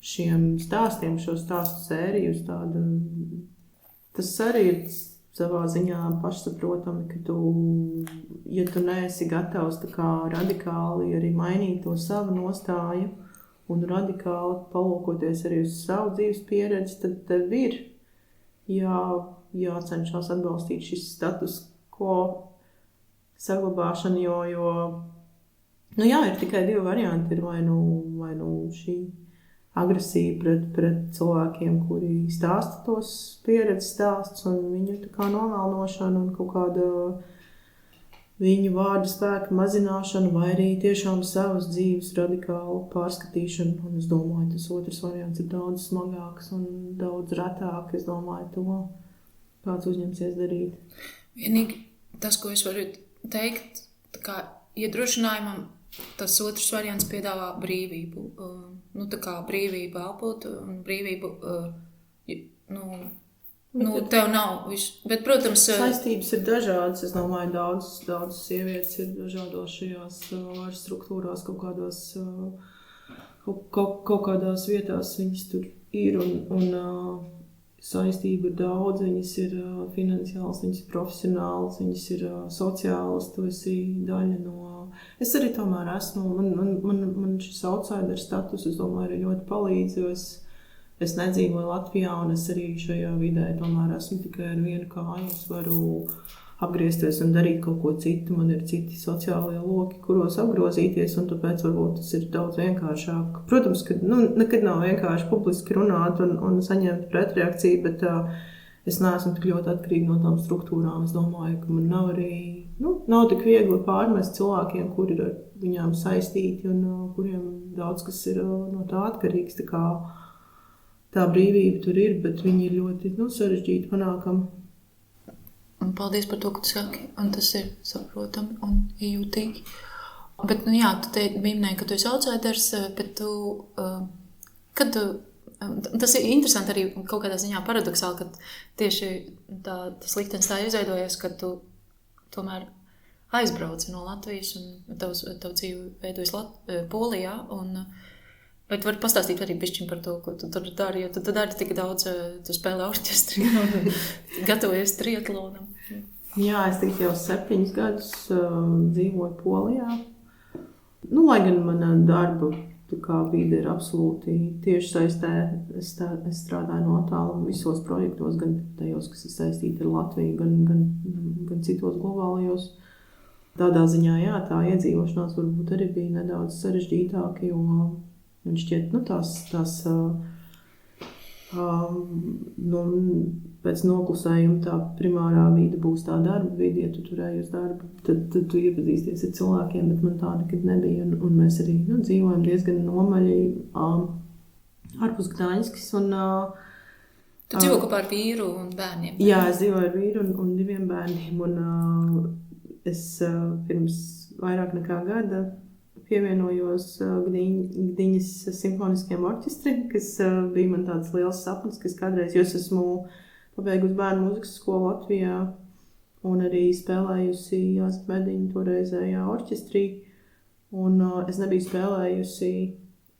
šiem stāstiem, šo stāstu sēriju. Tas arī ir savā ziņā pašsaprotami, ka ja tu neesi gatavs tā kā radikāli arī mainīt to savu nostāju un radikāli palūkoties arī uz savu dzīves pieredzi, tad tev ir jācenšas atbalstīt šis status quo saglabāšana, jo ir tikai divi varianti, ir vai nu šī agresija pret cilvēkiem, kuri stāsta tos pieredzes stāstus un viņu tā kā nomelnošana un kaut kāda viņu vārda spēka mazināšana, vai arī tiešām savas dzīves radikālu pārskatīšana. Un es domāju, tas otrs variants ir daudz smagāks un daudz retāk, es domāju, to kāds uzņemsies darīt. Vienīgi tas, ko es varu teikt, tā kā iedrošinājumam, tas otrs variants piedāvā brīvību. Tā kā brīvība elpot un brīvību, tev nav visu. Bet, protams, saistības ir dažādas. Es domāju, daudz sievietes ir dažādos šajās varas struktūrās, kaut kādās vietās viņas tur ir un saistība ir daudz, viņas ir finansiāls, viņas ir profesionāls, viņas ir sociālas, tu esi daļa no... Es arī tomēr esmu, man šis outsider status, es domāju, ir ļoti palīdz, jo es nedzīvoju Latvijā un es arī šajā vidē tomēr esmu tikai ar vienu kāju, es varu apgriezties un darīt kaut ko citu, man ir citi sociālie loki, kuros apgrozīties, un tāpēc varbūt tas ir daudz vienkāršāk. Protams, ka nekad nav vienkārši publiski runāt un saņemt pretreakciju, bet es neesmu tik ļoti atkarīga no tām struktūrām. Es domāju, ka man nav arī, nav tik viegli pārmest cilvēkiem, kuri ir ar viņām saistīti un kuriem daudz kas ir no tā atkarīgs. Tā kā tā brīvība tur ir, bet viņi ir ļoti sarežģīti panākami. Un paldies par to, ka tu saki, un tas ir saprotami un iejūtīgi. Bet, tu te minēji, ka tu esi outsiders, bet tas ir interesanti arī kaut kādā ziņā paradoxāli, ka tieši tas liktenis tā izveidojies, ka tu tomēr aizbrauci no Latvijas un tavu dzīvi veidojas Polijā, bet var pastāstīt arī bišķiņ par to, ko tu tur dari, jo tu dari tik daudz, tu spēlē orķestri un gatavojies triatlonam. Jā, es tagad jau 7 gadus dzīvoju Polijā. Lai gan mana darba vide ir absolūti tieši saistē, es strādāju no tālu visos projektos, gan tajos, kas ir saistīti ar Latviju, gan citos globālajos. Tādā ziņā, tā iedzīvošanās varbūt arī bija nedaudz sarežģītāka, jo man šķiet, pēc noklusējuma tā primārā vide būs tā darba vide, ja tu turēji uz darbu, tad tu iepazīsties ar cilvēkiem, bet man tā nekad nebija, un mēs arī dzīvojam diezgan nomaļi ārpus Gdaņskas. Tu dzīvo kopā ar vīru un bērniem? Jā, es dzīvoju ar vīru un 2 bērniem, un es pirms vairāk nekā gada pievienojos Gdiņas simfoniskiem orķestrim, kas bija man tāds liels sapnis, kas kādreiz, jo es esmu pabeigusi bērnu mūzikas skolu Latvijā un arī spēlējusi Jāzepa Mediņa toreizējā orķestrī. Un es nebiju spēlējusi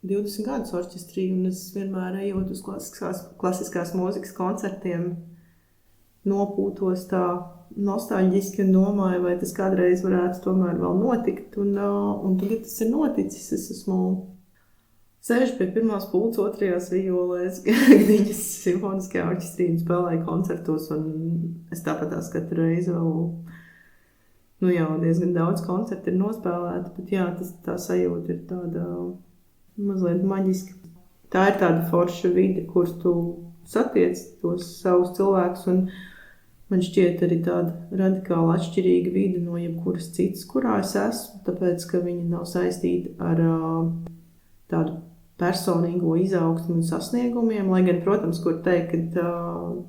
20 gadus orķestrī, un es vienmēr ejot uz klasiskās mūzikas koncertiem nopūtos tā nostalģiski un domāju, vai tas kādreiz varētu tomēr vēl notikt. Un tagad tas ir noticis. Es sēžu pie pirmās pults, 2. violēs Gdiņas simfoniskajā orķestrī un spēlēju koncertos. Un es tāpatās katru reizi vēl jau diezgan daudz koncertu ir nospēlēta. Bet tā sajūta ir tāda mazliet maģiska. Tā ir tāda forša vide, kur tu satiec tos savus cilvēkus un man šķiet arī tāda radikāli atšķirīga vide no jebkuras citas, kurā es esmu, tāpēc, ka viņa nav saistīta ar tādu personīgo izaugsmu un sasniegumiem, lai gan, protams, kur teikt, ka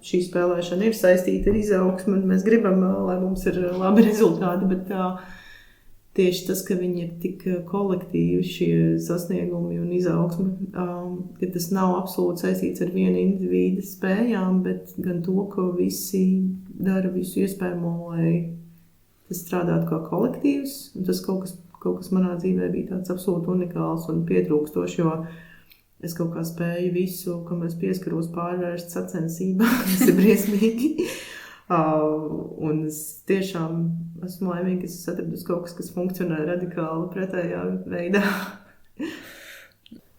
šī spēlēšana ir saistīta ar izaugsmu un mēs gribam, lai mums ir labi rezultāti, bet tieši tas, ka viņi ir tik kolektīvi šie sasniegumi un izaugsmi, ka tas nav absolūti saistīts ar vienu individu spējām, bet gan to, ka visi dara visu iespējamo, lai tas strādātu kā kolektīvs, un tas kaut kas manā dzīvē bija tāds absolūti unikāls un pietrūkstošs, jo es kaut kā spēju visu, kam es pieskaros, pārvērst sacensībā, tas ir briesmīgi. Un es tiešām esmu laimīga, ka es atradusi kaut kas funkcionē radikāli pretējā veidā.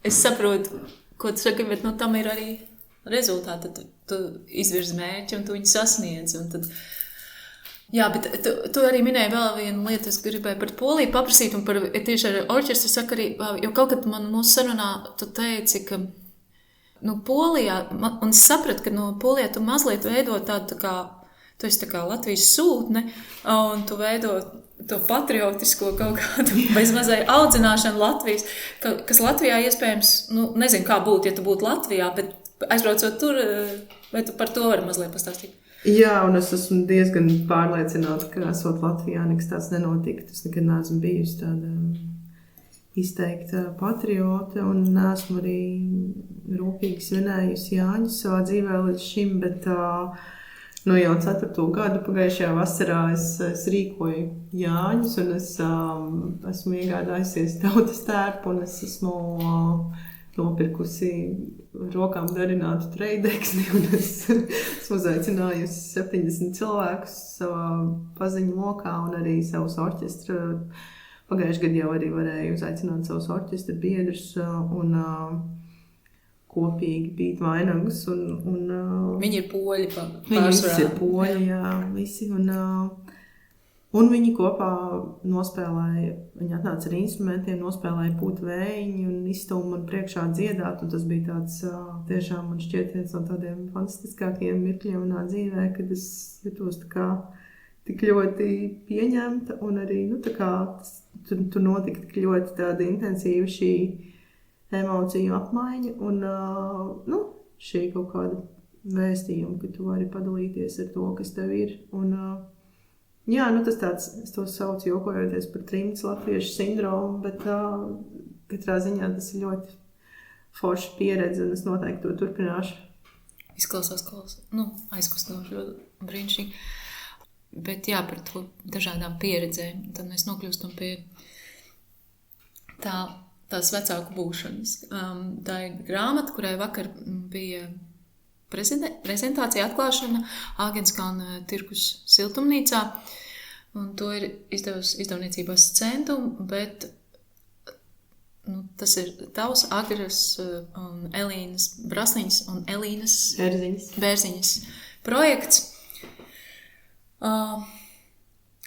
Es saprotu, ko tu saki, bet tam ir arī rezultāti. Tu izvirzi mērķi un tu viņu sasniedz. Un tad... Jā, bet tu arī minēji vēl vienu lietu, es gribēju par Poliju paprasīt un par tieši ar orķestru sakarībā, jo kaut kad mūsu sarunā tu teici, ka Polijā, un es sapratu, ka Polijā tu mazliet veido tādu tā kā, tu esi tā kā Latvijas sūtne, un tu veido to patriotisko kaut kādu bezmazai audzināšanu Latvijas, kas Latvijā iespējams, nezinu kā būtu, ja tu būtu Latvijā, bet aizbraucot tur, vai tu par to vari mazliet pastāstīt? Jā, un es esmu diezgan pārliecināta, ka esot Latvijā nekas tāds nenotika. Es nekad neesmu bijusi tāda izteikta patriote un neesmu arī rūpīgi svinējusi Jāņus savā dzīvē līdz šim, bet jau 4. gadu pagājušajā vasarā es rīkoju Jāņus un es esmu iegādājusies tautas tērpu un es esmu nopirkusi rokām darinātu treideksni un es esmu uzaicinājusi 70 cilvēkus savā paziņu lokā un arī savus orķestra. Pagājuši gadu jau arī varēju uzaicināt savus orķestra biedrus un kopīgi bīt vainagus. Viņi ir poļi pārsvarā. Viņi visi ir poļi, jā, visi. Un viņi kopā nospēlēja, viņi atnāca ar instrumentiem, nospēlēja pūt vējiņu un izstūmu man priekšā dziedāt, un tas bija tāds tiešām man šķiet viens no tādiem fantastiskākajiem mirkļiem manā dzīvē, kad es jutos tā kā tik ļoti pieņemta un arī, tā kā tur notika tik ļoti tāda intensīva šī emociju apmaiņa un, šī kaut kāda vēstījuma, ka tu vari padalīties ar to, kas tev ir. Jā, tas tāds, es to saucu jokojoties par trimds latviešu sindromu, bet katrā ziņā tas ir ļoti forša pieredze, un es noteikti to turpināšu. Izklausās aizkustinoši, brīnišķīgi. Bet jā, par to dažādām pieredzēm, tad mēs nokļūstam pie tās vecāku būšanas. Tā ir grāmata, kurai vakar bija prezentācija atklāšana Āgenskalna tirkus siltumnīcā, un to ir izdevusi izdevniecībā Scentum, bet tas ir tavs, Agras un Elīnas Brasliņas un Elīnas Bērziņas projekts.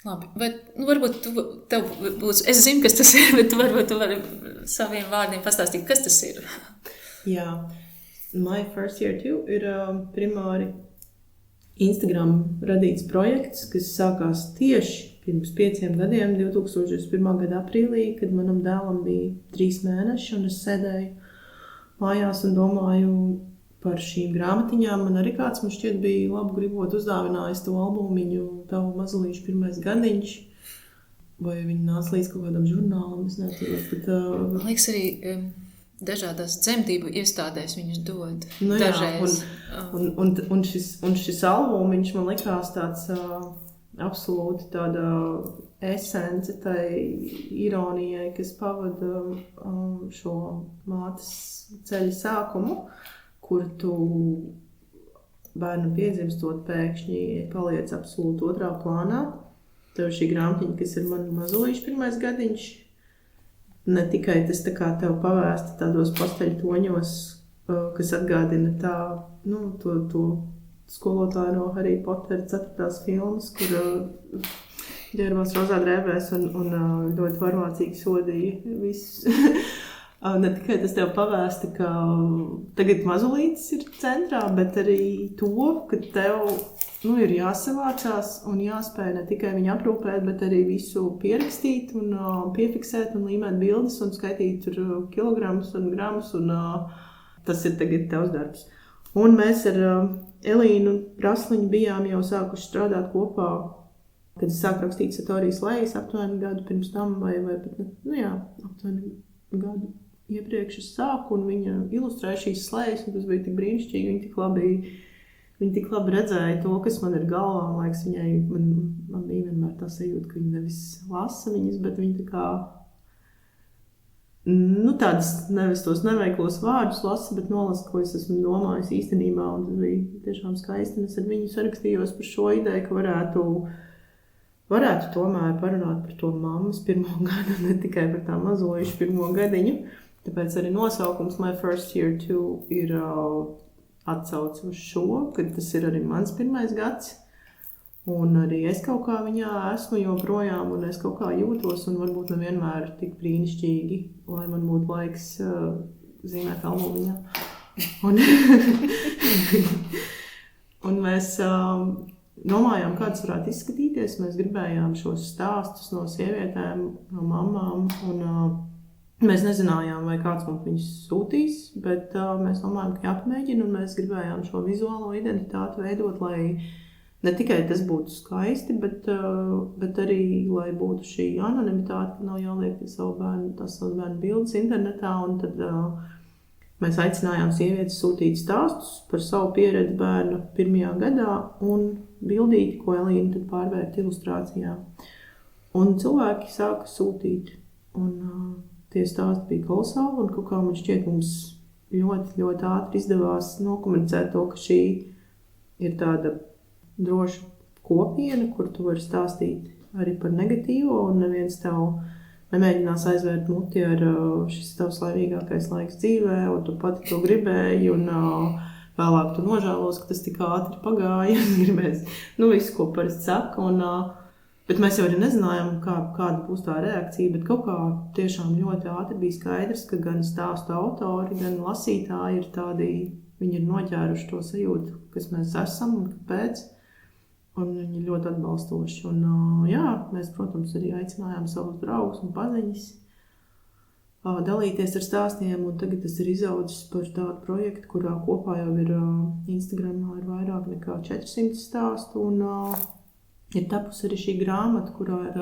Labi, bet varbūt tev būs, es zinu, kas tas ir, bet varbūt tu vari saviem vārdiem pastāstīt, kas tas ir. Jā. My First Year Too ir primāri Instagram radīts projekts, kas sākās tieši pirms 5 gadiem, 2021. gada aprīlī, kad manam dēlam bija 3 mēneši, un es sēdēju mājās un domāju par šīm grāmatiņām. Man arī kāds, man šķiet, bija labu gribot uzdāvinājis to albumiņu Tavu mazulīšu 1. gadiņš, vai viņi nāca līdz kaut kādam žurnālam, es neatceros, bet... Man liekas arī... Dažādās dzemdību iestādēs viņus dod dažreiz. Un šis albumiņš man likās tāds absolūti tāda esence tai ironijai, kas pavada šo mātes ceļa sākumu, kur tu bērnu piedzimstot pēkšņi paliec absolūti otrā plānā. Tev šī grāmatiņa, kas ir man mazulīšu 1. gadiņš, ne tikai tas tā kā tev pavēsta tādos pasteļtoņos, kas atgādina to skolotāju no Harry Potter 4. filmas, kur ģērbās rozā drēbēs un ļoti varmācīgi sodīja visus. Ne tikai tas tev pavēsta, ka tagad mazulītis ir centrā, bet arī to, ka tev ir jāsavācās un jāspēj ne tikai viņu aprūpēt, bet arī visu pierakstīt un piefiksēt un līmēt bildes un skaitīt tur kilogramus un gramus, un tas ir tagad tavs darbs. Un mēs ar Elīnu Rasliņu bijām jau sākuši strādāt kopā, kad es sāku rakstīt Satorijas lejas aptuveni gadu pirms tam, vai pat, aptuveni gadu iepriekš es sāku, un viņa ilustrēja šīs lejas, un tas bija tik brīnišķīgi, Viņa tik labi redzēja to, kas man ir galvā. Man liekas, man bija vienmēr tā sajūta, ka viņa nevis lasa viņas, bet viņa tā kā, tādas nevis tos neveiklos vārdus lasa, bet nolasa, ko es esmu domājis īstenībā. Un tas bija tiešām skaisti. Un es ar viņu sarakstījos par šo ideju, ka varētu tomēr parunāt par to mammas pirmo gadu, ne tikai par tā mazojušu pirmo gadiņu. Tāpēc arī nosaukums My First Year Too ir atsauc uz šo, kad tas ir arī mans pirmais gads, un arī es kaut kā viņā esmu joprojām, un es kaut kā jūtos, un varbūt nevienmēr tik brīnišķīgi, lai man būtu laiks zīmēt albumiņā. Un mēs domājām, kāds varētu izskatīties, mēs gribējām šos stāstus no sievietēm, no mamām, un mēs nezinājām, vai kāds mums viņus sūtīs, bet mēs domājām, ka jāpamēģina, un mēs gribējām šo vizuālo identitāti veidot, lai ne tikai tas būtu skaisti, bet arī, lai būtu šī anonimitāte, ka nav jāliek tās savu bērnu bildes internetā, un tad mēs aicinājām sievietes sūtīt stāstus par savu pieredzi bērnu pirmajā gadā un bildīti, ko Elīna tad pārvērt ilustrācijā. Un cilvēki sāka sūtīt, un tie stāsti bija kolosāli, un kaut kā man šķiet mums ļoti, ļoti ātri izdevās nokomunicēt to, ka šī ir tāda droša kopiena, kur tu vari stāstīt arī par negatīvo, un neviens tev nemēģinās aizvērt muti ar šis tavs laimīgākais laiks dzīvē, un tu pati to gribēji, un vēlāk tu nožēlos, ka tas tik ātri pagāja, gribēs, visu, ko parasti saka, bet mēs jau arī nezinājām, kāda būs tā reakcija, bet kaut kā tiešām ļoti ātri bija skaidrs, ka gan stāstu autori, gan lasītāji ir tādi, viņi ir noķēruši to sajūtu, kas mēs esam un kāpēc, un viņi ir ļoti atbalstoši. Un mēs, protams, arī aicinājām savus draugus un paziņas dalīties ar stāstiem, un tagad tas ir izaudzis par tādu projektu, kurā kopā jau ir Instagramā ir vairāk nekā 400 stāstu, un ir tapusi arī šī grāmata, kurā ir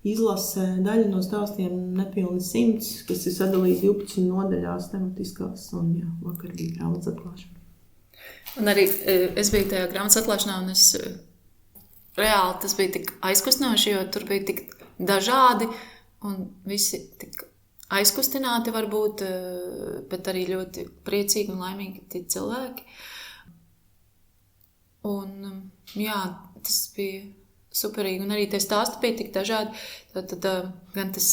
izlase daļa no stāstiem nepilni 100, kas ir sadalīti 12 nodaļās tematiskās, un vakar bija grāmatas atklāšana. Un arī es biju tajā grāmatas atklāšanā, un reāli tas bija tik aizkustinoši, jo tur bija tik dažādi, un visi tik aizkustināti varbūt, bet arī ļoti priecīgi un laimīgi tie cilvēki. Un tas bija superīgi, un arī tie stāsti bija tik dažādi. Tad gan tas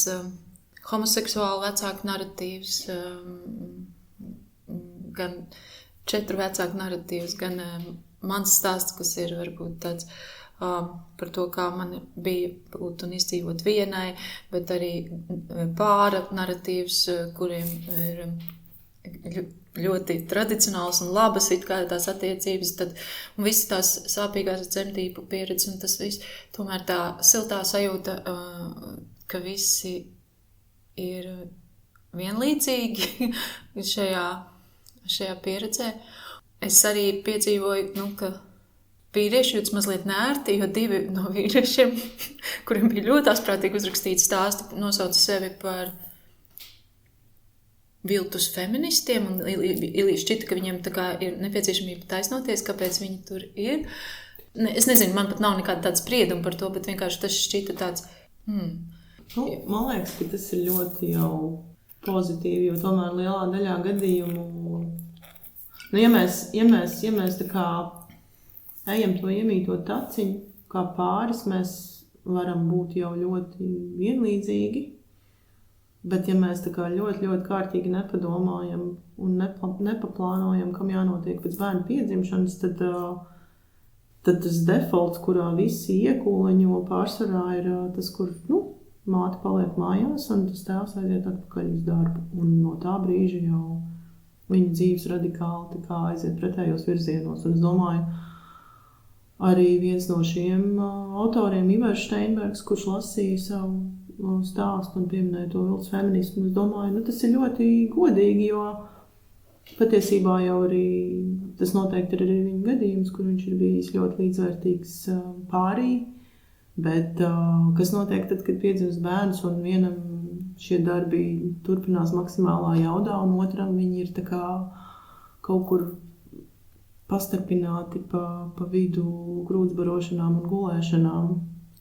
homoseksuāla vecāku narratīvs, gan 4 vecāku narratīvs, gan mans stāsts, kas ir varbūt tāds par to, kā man bija būt un izdzīvot vienai, bet arī pāra narratīvs, kuriem ir ļoti tradicionāls un labas it kā tās attiecības, un visi tās sāpīgās dzemdību pieredzes, un tas viss, tomēr tā siltā sajūta, ka visi ir vienlīdzīgi šajā pieredzē. Es arī piedzīvoju, ka vīrieši jūtas mazliet nērti, jo 2 no vīriešiem, kuriem bija ļoti asprātīgi uzrakstīti stāsti, nosauca sevi par viltus feministiem, un šķita, ka viņiem tā kā ir nepieciešamība taisnoties, kāpēc viņi tur ir. Es nezinu, man pat nav nekāda tāda sprieduma par to, bet vienkārši tas šķita tāds... Man liekas, ka tas ir ļoti jau pozitīvi, jo tomēr lielā daļā gadījumu... ja mēs tā kā ejam to iemītot taciņu, kā pāris, mēs varam būt jau ļoti vienlīdzīgi. Bet ja mēs tā kā ļoti, ļoti kārtīgi nepadomājam un nepaplānojam, kam jānotiek pēc bērna piedzimšanas, tad tas defaults, kurā visi iekūleņo pārsvarā, ir tas, kur māte paliek mājās un tas tēvs aiziet atpakaļ uz darbu. Un no tā brīža jau viņa dzīves radikāli tā kā aiziet pretējos virzienos. Un es domāju, arī viens no šiem autoriem, Ivars Steinbergs, kurš lasīja savu stāstu un pieminēja to viltus feminismu. Es domāju, tas ir ļoti godīgi, jo patiesībā jau arī tas noteikti ir arī viņa gadījums, kur viņš ir bijis ļoti līdzvērtīgs pārī. Bet kas notiek tad, kad piedzimst bērns un vienam šie darbi turpinās maksimālā jaudā un otram viņi ir tā kā kaut kur pastarpināti pa vidu grūtsbarošanām un gulēšanām.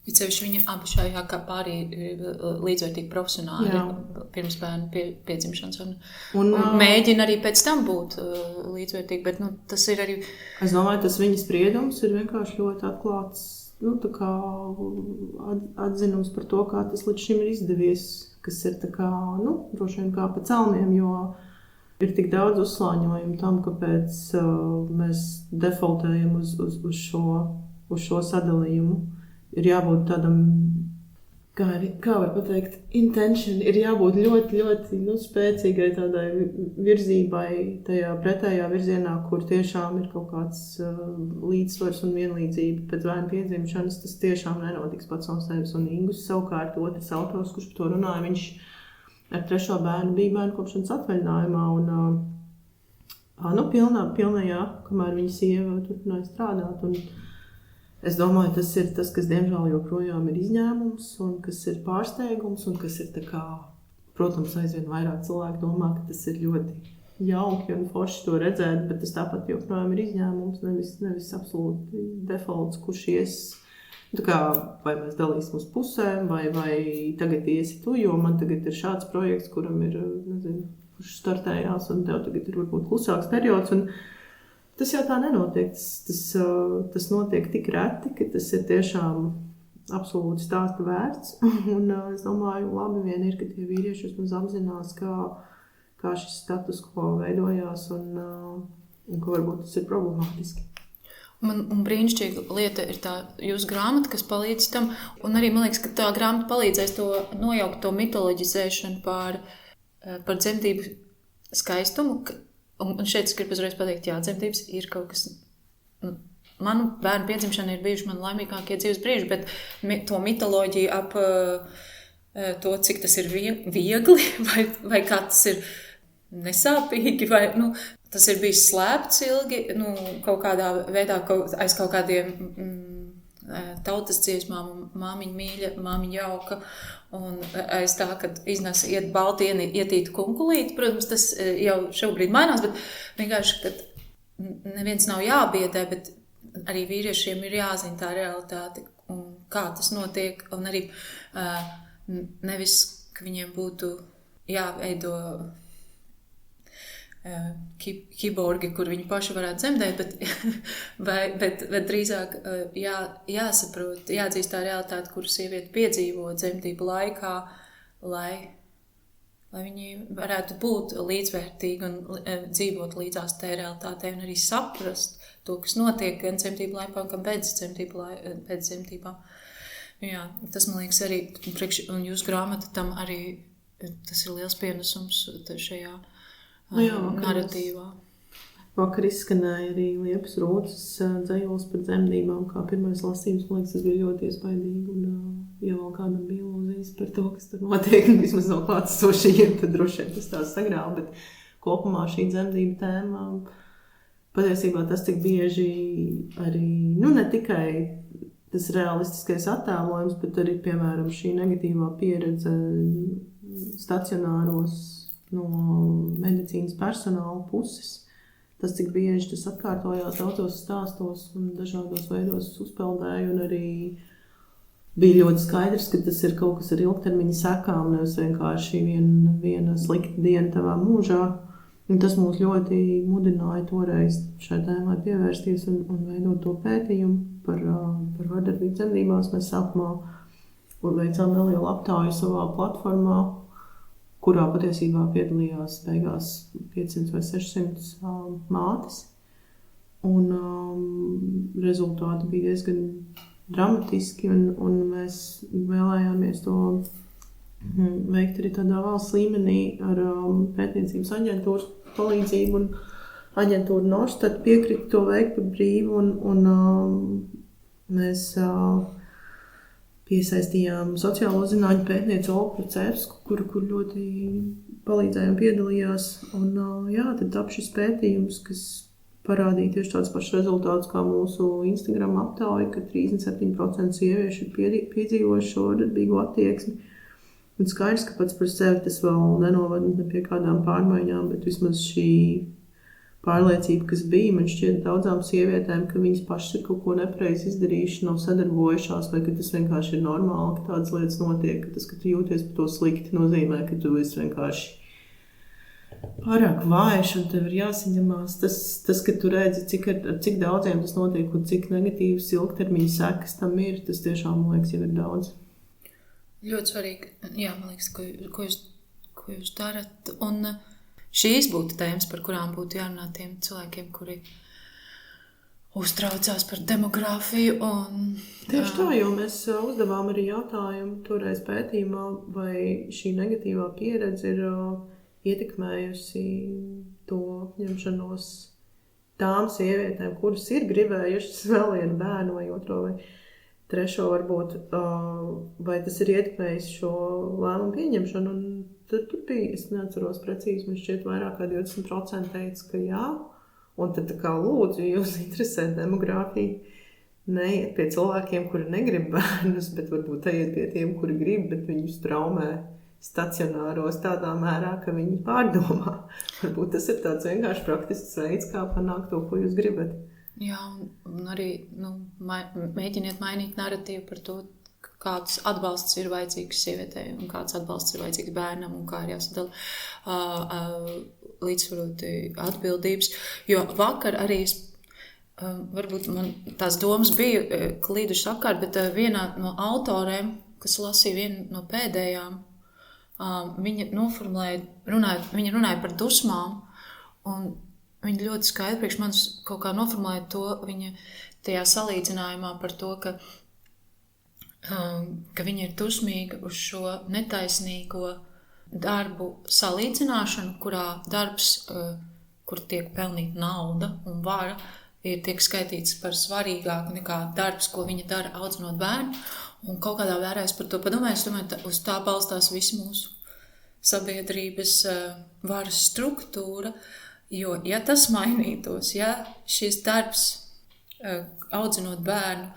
Ir sevišķi viņa abi šajā kā pārī līdzvērtīgi profesionāli pirms bērnu piedzimšanas un mēģina arī pēc tam būt līdzvērtīgi, bet tas ir arī... Es domāju, tas viņa spriedums ir vienkārši ļoti atklāts, tā kā atzinums par to, kā tas līdz šim ir izdevies, kas ir tā kā, droši vien kā pa celmiem, jo ir tik daudz uzslāņojumu tam, kāpēc mēs defaultējam uz šo sadalījumu. Ir jābūt tādam, kā var pateikt, intention, ir jābūt ļoti, ļoti spēcīgai tādai virzībai tajā pretējā virzienā, kur tiešām ir kaut kāds līdzsvars un vienlīdzība pēc bērnu piedzimšanas. Tas tiešām nenotiks pats no sevis. Un Ingus savukārt otrs autors, kurš par to runāja, viņš ar 3. bērnu bija bērnu kopšanas atvaļinājumā un pilnajā, kamēr viņa sieva turpināja strādāt. Un es domāju, tas ir tas, kas diemžēl joprojām ir izņēmums un kas ir pārsteigums un kas ir tā kā, protams, aizvien vairāk cilvēku domā, ka tas ir ļoti jauki un forši to redzēt, bet tas tāpat joprojām ir izņēmums, nevis absolūti defaults, kurš ies, tā kā, vai mēs dalīsim uz pusēm, vai tagad iesi tu, jo man tagad ir šāds projekts, kuram ir, kurš startējās un tev tagad ir varbūt klusāks periods un tas jau tā nenotiek, tas notiek tik reti, ka tas ir tiešām absolūti stāsta vērts. Un es domāju, labi vien ir, ka tie vīrieši vismaz apzinās, kā šis status quo veidojās un ka varbūt tas ir problemātiski. Un brīnišķīga lieta ir tā jūsu grāmata, kas palīdz tam. Un arī man liekas, ka tā grāmata palīdzēs to nojaukt to mitoloģizēšanu par dzemdību skaistumu. Un šeit es gribu uzreiz pateikt, jā, dzemdības ir kaut kas... Manu bērnu piedzimšana ir bijuši man laimīgākie dzīves brīži, bet to mitoloģiju ap to, cik tas ir viegli, vai kā tas ir nesāpīgi, vai tas ir bijis slēpts ilgi, kaut kādā veidā aiz kaut kādiem tautas dziesmām, un māmiņa mīļa, māmiņa jauka, un aiz tā, kad iznesa iet baltieni, ietītu kunkulīti, protams, tas jau šobrīd mainās, bet vienkārši, kad neviens nav jābiedē, bet arī vīriešiem ir jāzina tā realitāte, un kā tas notiek, un arī nevis, ka viņiem būtu jāveido kiborgi, kur viņi paši varētu dzemdēt, bet drīzāk jāsaprot, jāatzīst tā realitāte, kuru sieviete piedzīvo dzemdību laikā, lai viņi varētu būt līdzvērtīgi un dzīvot līdzās tai realitātei un arī saprast to, kas notiek gan dzemdību laikā, gan pēc dzemdībām. Jā, tas, man liekas, arī un jūsu grāmata tam arī, tas ir liels pienesums šajā narratīvā. Vakar izskanēja arī Liepas Rūtas dzejols par dzemdībām, kā pirmais lasījums, man liekas, tas bija ļoti iespaidīgi, un ja vēl kādam bija ilūzijas par to, kas tur notiek, vismaz no klātesošajiem, tad droši vien tas tās sagrāv, bet kopumā šī dzemdība tēma, patiesībā tas tik bieži arī, ne tikai tas realistiskais attēlojums, bet arī, piemēram, šī negatīvā pieredze stacionāros no medicīnas personāla puses. Tas, cik bieži tas atkārtojās daudzos stāstos un dažādos veidos uzpeldēja, un arī bija ļoti skaidrs, ka tas ir kaut kas ar ilgtermiņa sekām, nevis vienkārši viena slikta diena tavā mūžā. Un tas mūs ļoti mudināja toreiz šai tēmai pievērsties un veidot to pētījumu par vardarbību dzemdībās. Mēs sākumā veicām nelielu aptāju savā platformā, kurā patiesībā piedalījās beigās 500 vai 600 mātes. Un rezultāti bija diezgan dramatiski, un mēs vēlējāmies to veikt arī tādā valsts līmenī ar pētniecības aģentūras palīdzību, un aģentūra Norstat piekrita to veikt par brīvu, un Mēs piesaistījām sociālo zinātņu pētnieci Olgu Procevsku, kur ļoti palīdzēja un piedalījās. Un, tad tap šis pētījums, kas parādīja tieši tāds pašs rezultāts kā mūsu Instagram aptauja, ka 37% sieviešu ir piedzīvojuši šo darbīgo attieksmi. Un skaidrs, ka pats par sevi tas vēl nenovada ne pie kādām pārmaiņām, bet vismaz šī pārliecība, kas bija, man šķiet daudzām sievietēm, ka viņas pašas ir kaut ko nepareizi izdarījuši, nav sadarbojušās, vai ka tas vienkārši ir normāli, ka tādas lietas notiek, ka tas, ka tu jūties par to slikti, nozīmē, ka tu esi vienkārši pārāk vājš un tev ir jāsaņemās. Tas, ka tu redzi, cik daudziem tas notiek un cik negatīvas ilgtermiņa sekas tam ir, tas tiešām, man liekas, jau ir daudz. Ļoti svarīgi, jā, man liekas, ko jūs darat. Un šīs būtu tēmas, par kurām būtu jārunā tiem cilvēkiem, kuri uztraucās par demogrāfiju. Tieši tā, jo mēs uzdevām arī jautājumu toreiz pētījumā, vai šī negatīvā pieredze ir ietekmējusi to apņemšanos tām sievietēm, kuras ir gribējušas vēl vienu bērnu vai otro vai trešo varbūt, vai tas ir ietekmējis šo lēmumu pieņemšanu. Un tad tur bija, es neatceros precīzi, man šķiet vairāk kā 20% teica, ka jā. Un tad tā kā lūdzu, jūs interesē demogrāfija, neiet pie cilvēkiem, kuri negrib bērnus, bet varbūt ejiet pie tiem, kuri grib, bet viņus traumē stacionāros tādā mērā, ka viņi pārdomā. Varbūt tas ir tāds vienkārši praktisks veids, kā panākt to, ko jūs gribat. Jā, un arī mēģiniet mainīt narratīvu par to, kāds atbalsts ir vajadzīgs sievietei un kāds atbalsts ir vajadzīgs bērnam un kā ir jāsadala līdzsvaroti atbildības. Jo vakar arī varbūt man tās domas bija klīdušas apkārt, bet vienā no autoriem, kas lasīja vienu no pēdējām, viņa runāja par dusmām un viņa ļoti skaidri priekš manis kaut kā noformulēja to viņa tajā salīdzinājumā par to, ka viņa ir dusmīga uz šo netaisnīgo darbu salīdzināšanu, kurā darbs, kur tiek pelnīta nauda un vara, tiek skaitīts par svarīgāku nekā darbs, ko viņa dara audzinot bērnu. Un kaut kādā vērā es par to padomāju, es domāju, uz tā balstās visu mūsu sabiedrības varas struktūra. Jo, ja tas mainītos, ja šis darbs, audzinot bērnu,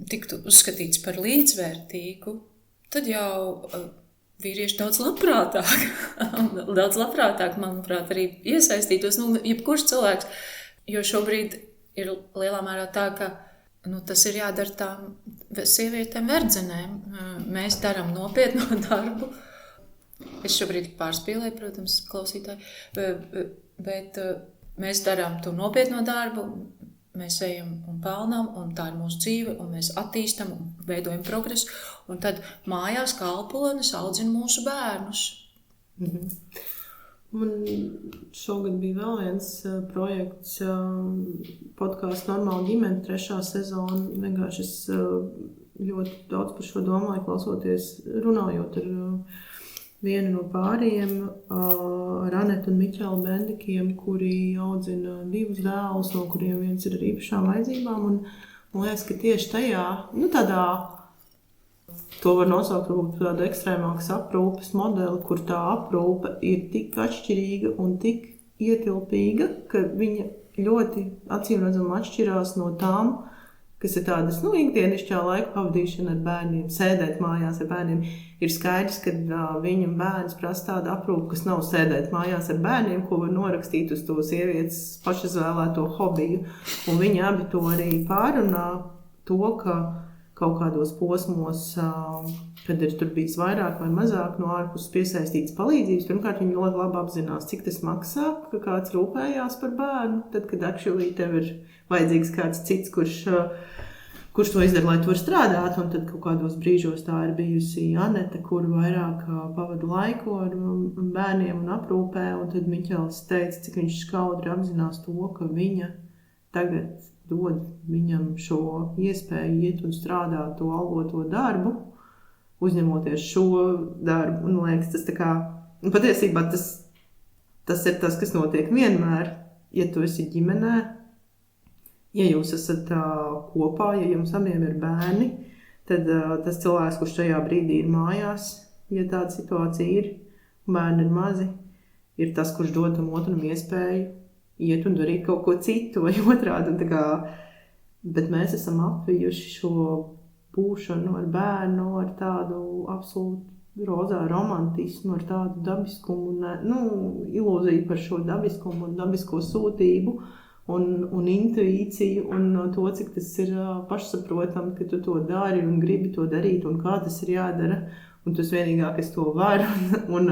tiktu uzskatīts par līdzvērtīgu, tad jau vīrieši daudz labprātāk, manuprāt, arī iesaistītos, jebkurš cilvēks, jo šobrīd ir lielā mērā tā, ka tas ir jādara tām sievietēm verdzenēm. Mēs darām nopietnu darbu. Es šobrīd pārspīlēju, protams, klausītāji, bet mēs darām to nopietno darbu, mēs ejam un pelnām, un tā ir mūsu dzīve, un mēs attīstam un veidojam progresu, un tad mājās kalpones audzina mūsu bērnus. Man šogad bija vēl viens projekts, podcasts Normāla ģimene, 3. sezona. Vienkārši es ļoti daudz par šo domāju, klausoties, runājot ar vienu no pāriem, ar Anetu un Miķelu Bendikiem, kuri audzina 2 dēlus, no kuriem viens ir ar īpašām vajadzībām. Un man liekas, ka tieši tajā, tādā, to var nosaukt varbūt tādu ekstrēmākas aprūpes modeli, kur tā aprūpe ir tik atšķirīga un tik ietilpīga, ka viņa ļoti acīmredzami atšķirās no tām, kas ir tādas, ikdienišķā laika pavadīšana ar bērniem, sēdēt mājās ar bērniem. Ir skaidrs, ka viņa bērns prasa tādu aprūpi, kas nav sēdēt mājās ar bērniem, ko var norakstīt uz to sievietes pašizvēlēto hobiju. Un viņi abi to arī pārunā to, ka kaut kādos posmos, kad ir tur bijis vairāk vai mazāk no ārpus piesaistītas palīdzības, pirmkārt viņi ļoti labi apzinās, cik tas maksā, ka kāds rūpējās par bērnu, tad, kad actually tev ir vajadzīgs kāds cits, kurš to izdara, lai tu var strādāt, un tad kaut kādos brīžos tā ir bijusi Aneta, kur vairāk pavada laiku ar bērniem un aprūpē, un tad Miķels teica, cik viņš skaudri apzinās to, ka viņa tagad dod viņam šo iespēju iet un strādāt to algoto darbu, uzņemoties šo darbu, un liekas, tas tā kā, patiesībā tas ir tas, kas notiek vienmēr, ja tu esi ģimenē, Ja jūs esat kopā, ja jums abiem ir bērni, tad tas cilvēks, kurš šajā brīdī ir mājās, ja tāda situācija ir, bērni ir mazi, ir tas, kurš dod tam otram iespēju iet un darīt kaut ko citu vai otrādi. Bet mēs esam apvijuši šo būšanu ar bērnu, ar tādu absolūtu rozā romantismu, ar tādu dabiskumu, ilūziju par šo dabiskumu un dabisko sūtību. Un intuīciju un to, cik tas ir pašsaprotami, ka tu to dari un gribi to darīt un kā tas ir jādara. Un tas vienīgā, kas to var. Un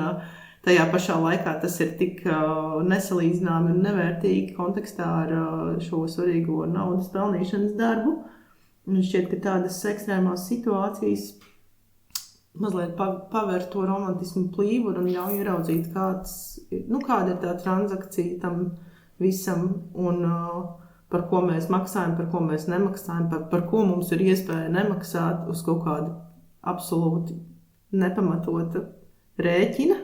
tajā pašā laikā tas ir tik nesalīdzināmi un nevērtīgi kontekstā ar šo svarīgo naudas pelnīšanas darbu. Un šķiet, ka tādas ekstrēmās situācijas mazliet paver to romantismu plīvuru un ļauj ieraudzīt, kāda ir tā transakcija tam visam un par ko mēs maksājam, par ko mēs nemaksājam, par ko mums ir iespēja nemaksāt uz kaut kādu absolūti nepamatota rēķina.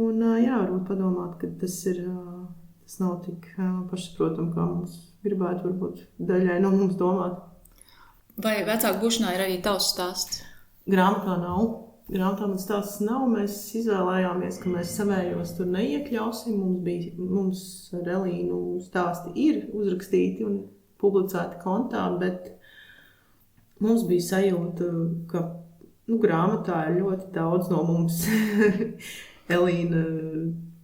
Un varbūt padomāt, ka tas nav tik pašsaprotam, kā mums gribētu varbūt daļai no mums domāt. Vai vecāku būšanā ir arī tavs stāsts? Grāmatā nav. Grāmatā man stāsts nav. Mēs izvēlējāmies, ka mēs savējos tur neiekļausim. Mums ar Elīnu stāsti ir uzrakstīti un publicēti kontā, bet mums bija sajūta, ka grāmatā ir ļoti daudz no mums. Elīna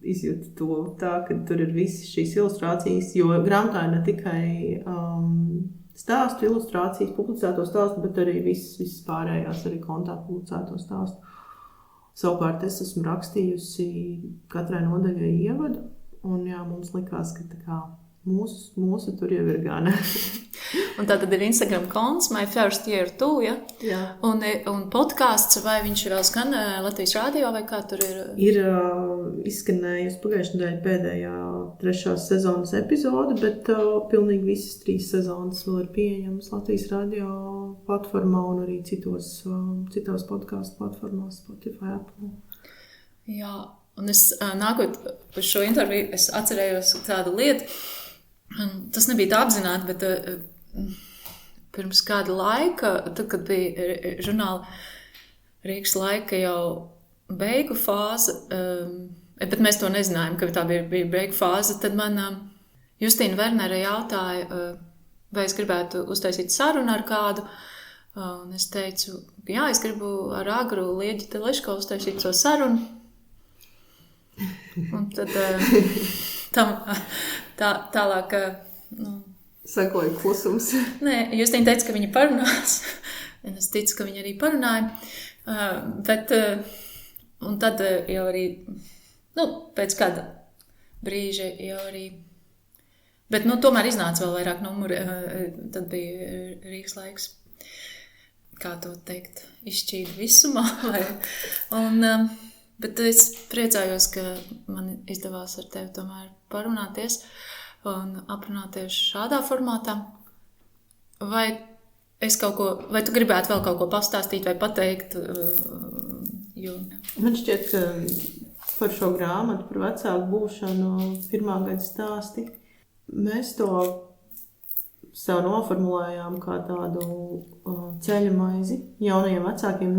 izjūta to tā, ka tur ir visas šīs ilustrācijas, jo grāmatā ir ne tikai stāstu, ilustrācijas, publicēto stāstu, bet arī visas pārējās arī kontā publicēto stāstu. Savukārt es esmu rakstījusi katrai nodaļai ievadu, un mums likās, ka tā kā mūsu tur jau ir gan. Un tā tad ir Instagram konts, My First Year Too, ja? Jā. Un podcasts, vai viņš vēl skan Latvijas rādio, vai kā tur ir? Ir izskanējusi pagājušajā nedēļā pēdējā 3. sezonas epizode, bet pilnīgi visas 3 sezonas vēl ir pieejamas Latvijas radio platformā un arī citās podcastu platformās, Spotify, Apple. Jā, un es nākot uz šo interviju, es atcerējos tādu lietu. Tas nebija tā apzināti, bet pirms kāda laika, tad, kad bija žurnāla Rīgas laika jau beigu fāze, bet mēs to nezinājām, ka tā bija beigu fāze, tad man Justīna Vernere jautāja, vai es gribētu uztaisīt sarunu ar kādu. Un es teicu, jā, es gribu ar Agru Lieģi Teleško uztaisīt to sarunu. Un tad tālāk... Sekoja klusums. Nē, Justīna teica, ka viņa parunās. Es ticu, ka viņa arī parunāja. Un tad jau arī, pēc kāda brīža jau arī... Bet, tomēr iznāca vēl vairāk numuri. Tad bija Rīgas laiks, kā to teikt, izšķīda visumā. Bet es priecājos, ka man izdevās ar tevi tomēr parunāties un aprunāties šādā formātā. Vai tu gribētu vēl kaut ko pastāstīt vai pateikt? Man šķiet, ka par šo grāmatu, par vecāku būšanu, pirmā gada stāsti, mēs to sev noformulējām kā tādu ceļa maizi jaunajiem vecākiem,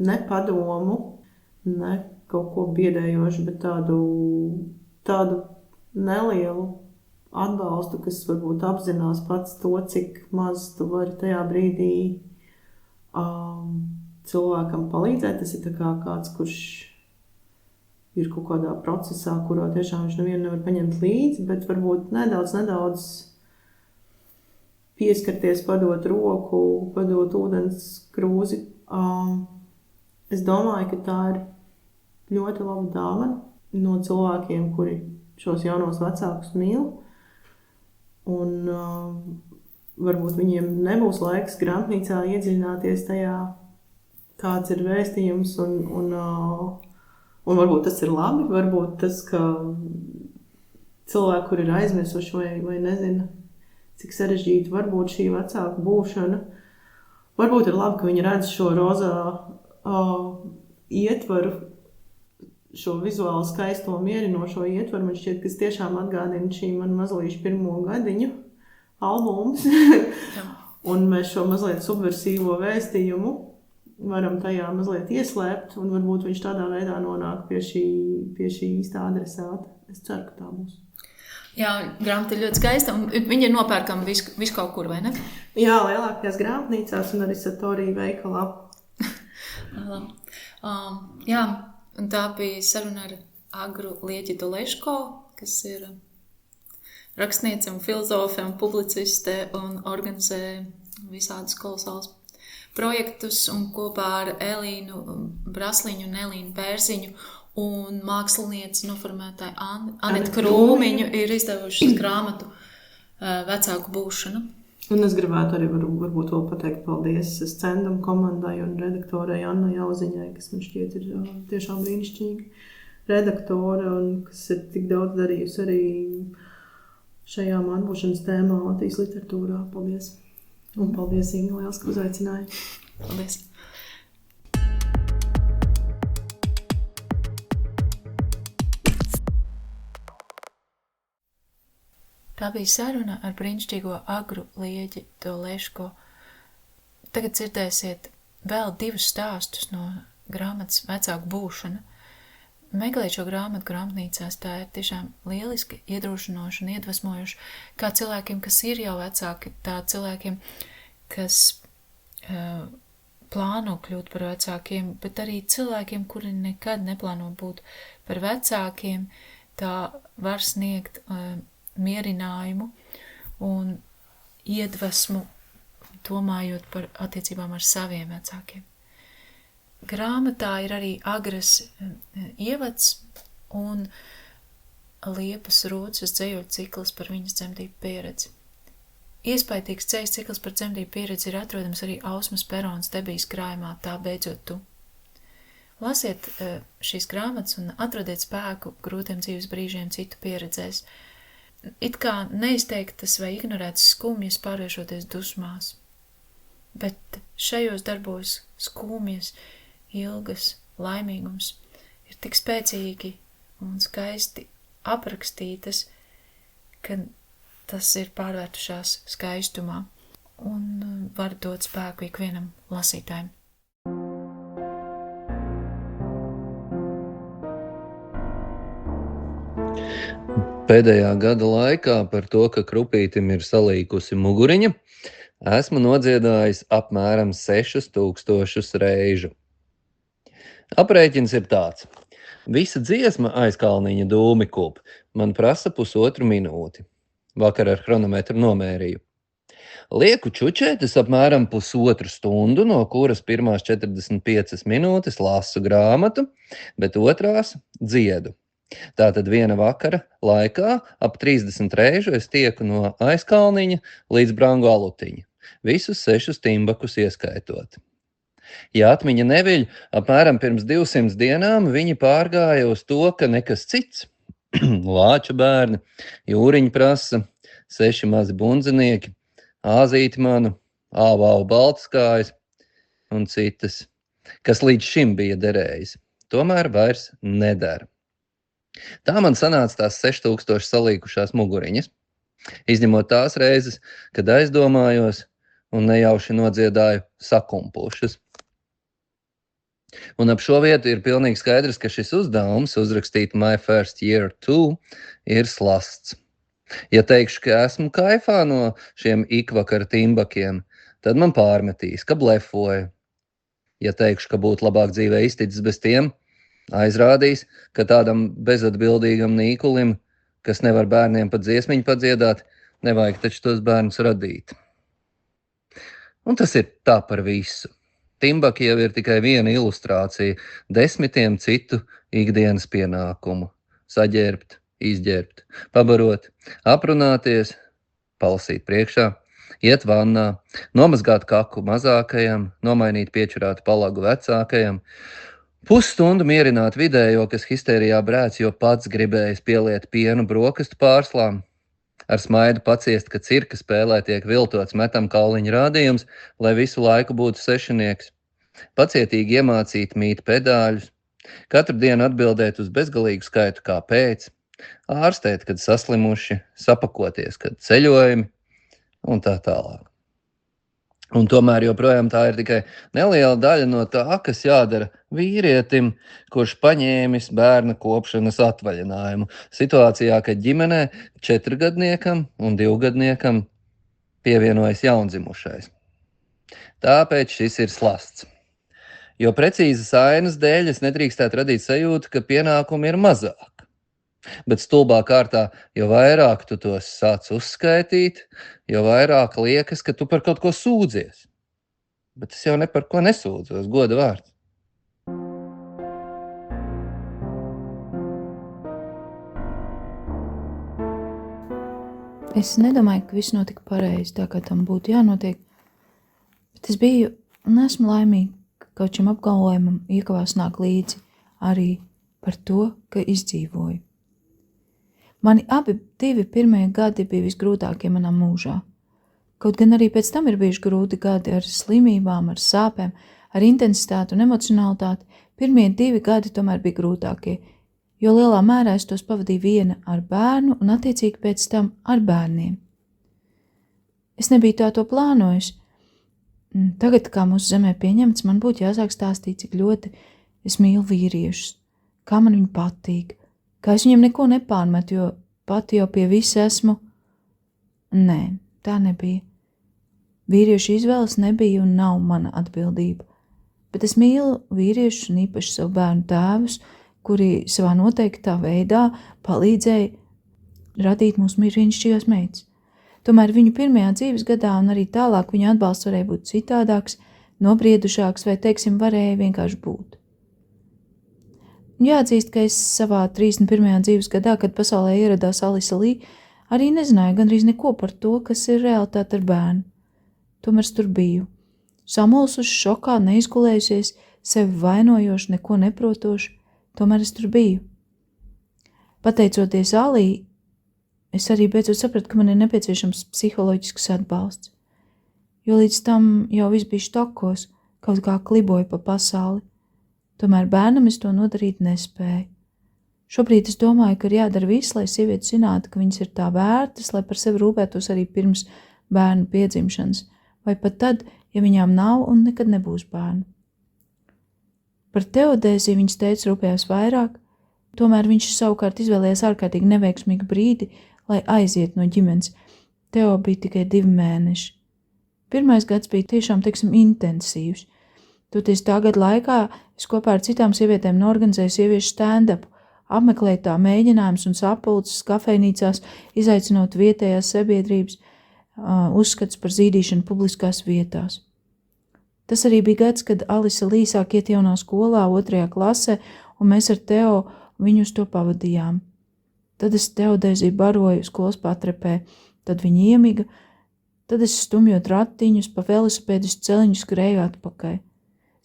ne padomu, ne kaut ko biedējošu, bet tādu nelielu atbalstu, kas varbūt apzinās pats to, cik maz tu vari tajā brīdī cilvēkam palīdzēt. Tas ir tā kā kāds, kurš ir kaut kādā procesā, kurā tiešām viņš nevienu nevar paņemt līdzi, bet varbūt nedaudz pieskarties, padot roku, padot ūdens krūzi. Es domāju, ka tā ir ļoti laba dāvana no cilvēkiem, kuri šos jaunos vecākus mīl. Un varbūt viņiem nebūs laiks grāmatnīcā iedziļināties tajā, kāds ir vēstījums, un varbūt tas ir labi, varbūt tas, ka cilvēki, kur ir aizmirsuši vai nezina, cik sarežģīti var būt šī vecāka būšana, varbūt ir labi, ka viņi redz šo rozā ietvaru, šo vizuāli skaisto mierinošo ietvaru. Man šķiet, kas tiešām atgādina šī man mazlīša pirmo gadiņu, albums. Un mēs šo mazliet subversiīvo vēstījumu varam tajā mazliet ieslēpt, un varbūt viņš tādā veidā nonāk pie šī īstā adresāta. Es ceru, ka tā būs. Jā, grāmata ir ļoti skaista, un viņa ir nopērkama visu kaut kur, vai ne? Jā, lielākajās grāmatnīcās un arī Satorī veikalā. Jā, un tā bija saruna ar Agru Lieģitu Leško, kas ir rakstniece un filozofe un publiciste un organizē visādus kolosālus projektus, un kopā ar Elīnu Brasliņu un Elīnu Bērziņu un mākslinieci noformētāju Anetu Krūmiņu ir izdevušas grāmatu Vecāku būšana. Un es gribētu arī varbūt vēl pateikt paldies Scendam komandai un redaktorai Annai Jauziņai, kas man šķiet ir tiešām brīnišķīga redaktore un kas ir tik daudz darījusi arī šajā māksliniecības tēmā Latvijas literatūrā. Paldies! Un paldies, Inga, liels, ka uzaicināji. Paldies! Tā bija saruna ar brīnišķīgo Agru Lieģitu Leško. Tagad dzirdēsiet vēl 2 stāstus no grāmatas Vecāku būšana. Meklēt šo grāmatu grāmatnīcās, tā ir tiešām lieliski, iedrošinoši un iedvesmojoši, kā cilvēkiem, kas ir jau vecāki, tā cilvēkiem, kas plāno kļūt par vecākiem, bet arī cilvēkiem, kuri nekad neplāno būt par vecākiem, tā var sniegt mierinājumu un iedvesmu, domājot par attiecībām ar saviem vecākiem. Grāmatā ir arī Agras ievads un Liepas Rūces dzejoļu cikls par viņas dzemdību pieredzi. Iespaidīgs dzejas cikls par dzemdību pieredzi ir atrodams arī Ausmas Peronas debijas krājumā Tā beidzot tu. Lasiet šīs grāmatas un atrodiet spēku grūtiem dzīves brīžiem citu pieredzēs. It kā neizteiktas vai ignorētas skumjas pārvēršoties dusmās, bet šajos darbos skumjas, ilgas, laimīgums ir tik spēcīgi un skaisti aprakstītas, ka tas ir pārvērtušās skaistumā un var dot spēku ikvienam lasītājam. Pēdējā gada laikā par to, ka krupītim ir salīkusi muguriņa, esmu nodziedājis apmēram 6000 reižu. Aprēķins ir tāds. Visa dziesma Aizkalniņa dūmi kup man prasa 1,5 minūti. Vakar ar chronometru nomērīju. Lieku čučētis apmēram 1,5 stundu, no kuras pirmās 45 minūtes lasu grāmatu, bet otrās dziedu. Tātad viena vakara laikā ap 30 reižu es tieku no Aizkalniņa līdz Brangu alutiņa, visus 6 timbakus ieskaitot. Ja atmiņa neviļ, apmēram pirms 200 dienām viņi pārgāja uz to, ka nekas cits, Lāču bērni, Jūriņa prasa, 6 mazi bundzinieki, Āzīti manu, Āvāu baltskājas un citas, kas līdz šim bija derējis, tomēr vairs nedara. Tā man sanāca tās 6000 salīkušās muguriņas, izņemot tās reizes, kad aizdomājos un nejauši nodziedāju sakumpušas. Un ap šo vietu ir pilnīgi skaidrs, ka šis uzdevums uzrakstīt My First Year Too ir slasts. Ja teikšu, ka esmu kaifā no šiem ikvakara timbakiem, tad man pārmetīs, ka blefoju. Ja teikšu, ka būtu labāk dzīvē izticis bez tiem, aizrādīs, ka tādam bezatbildīgam nīkulim, kas nevar bērniem pat dziesmiņu padziedāt, nevajag taču tos bērnus radīt. Un tas ir tā par visu. Timbaki jau ir tikai viena ilustrācija 10 citu ikdienas pienākumu. Saģērbt, izģērbt, pabarot, aprunāties, palasīt priekšā, iet vannā, nomazgāt kaku mazākajam, nomainīt piečurātu palagu vecākajam, pusstundu mierināt vidējo, kas histērijā brēc, jo pats gribējis pieliet pienu brokastu pārslām, ar smaidu paciest, ka cirka spēlē tiek viltots metam kauliņa rādījums, lai visu laiku būtu sešinieks, pacietīgi iemācīt mīt pedāļus, katru dienu atbildēt uz bezgalīgu skaitu kāpēc, ārstēt, kad saslimuši, sapakoties, kad ceļojumi, un tā tālāk. Un tomēr joprojām tā ir tikai neliela daļa no tā, kas jādara vīrietim, kurš paņēmis bērna kopšanas atvaļinājumu situācijā, kad ģimenē 4-gadniekam un 2-gadniekam pievienojas jaundzimušais. Tāpēc šis ir slasts. Jo precīzas ainas dēļ es nedrīkstētu radīt sajūtu, ka pienākumi ir mazāk. Bet stulbā kārtā, jo vairāk tu tos sāc uzskaitīt, jo vairāk liekas, ka tu par kaut ko sūdzies. Bet es jau ne par ko nesūdzos, goda vārds. Es nedomāju, ka viss notika pareizi, tā kā tam būtu jānotiek, bet es biju un esmu laimīga, ka kaut šim apgalvojumam iekavās nāk līdzi arī par to, ka izdzīvoju. Mani divi pirmie gadi bija visgrūtākie manā mūžā. Kaut gan arī pēc tam ir bijuši grūti gadi ar slimībām, ar sāpēm, ar intensitāti un emocionalitāti, pirmie 2 gadi tomēr bija grūtākie, jo lielā mērā es tos pavadīju viena ar bērnu un attiecīgi pēc tam ar bērniem. Es nebiju tā to plānojis. Tagad, kā mūsu zemē pieņemts, man būtu jāsāk stāstīt, cik ļoti es mīlu vīriešus, kā man viņi patīk, kā es viņiem neko nepārmetu, jo pati jau pie visa esmu. Nē, tā nebija. Vīriešu izvēles nebija un nav mana atbildība, bet es mīlu vīriešus un īpaši savu bērnu tēvus, kuri savā noteiktā veidā palīdzēja radīt mūsu brīnišķīgās meitas. Tomēr viņu pirmajā dzīves gadā un arī tālāk viņa atbalsts varēja būt citādāks, nobriedušāks vai, teiksim, varēja vienkārši būt. Jāatzīst, ka es savā 31. dzīves gadā, kad pasaulē ieradās Alisa Lī, arī nezināju gandrīz neko par to, kas ir realitāte ar bērnu. Tomēr es tur biju. Samulsuši, šokā, neizgulējusies, sevi vainojoši, neko neprotoši, tomēr es tur biju. Pateicoties Alī, es arī beidzot sapratu, ka man ir nepieciešams psiholoģisks atbalsts, jo līdz tam jau viss bija štokos, kaut kā kliboja pa pasauli. Tomēr bērnam es to nodarīt nespēju. Šobrīd es domāju, ka ir jādara viss, lai sievietes zinātu, ka viņas ir tā vērtas, lai par sevi rūpētos arī pirms bērnu piedzimšanas, vai pat tad, ja viņām nav un nekad nebūs bērnu. Par Teodēziju viņas teica rūpējās vairāk, tomēr viņš savukārt izvēlējās ārkārtīgi neveiksmīgu brīdi, lai aiziet no ģimenes. Teo bija tikai 2 mēneši. Pirmais gads bija tiešām, intensīvs. Toties tā gada laikā es kopā ar citām sievietēm norganizēju sieviešu stand-upu, apmeklēju tā mēģinājumus un sapulces kafejnīcās, izaicinot vietējās sabiedrības uzskats par zīdīšanu publiskās vietās. Tas arī bija gads, kad Alisa Lī sāk iet jaunā skolā 2. klasē, un mēs ar Teo viņu uz to pavadījām. Tad es Teodēziju baroju skolas patrepē, tad viņa iemiga, tad es stumjot ratiņus pa velosipēdis celiņu skrēju atpakaļ.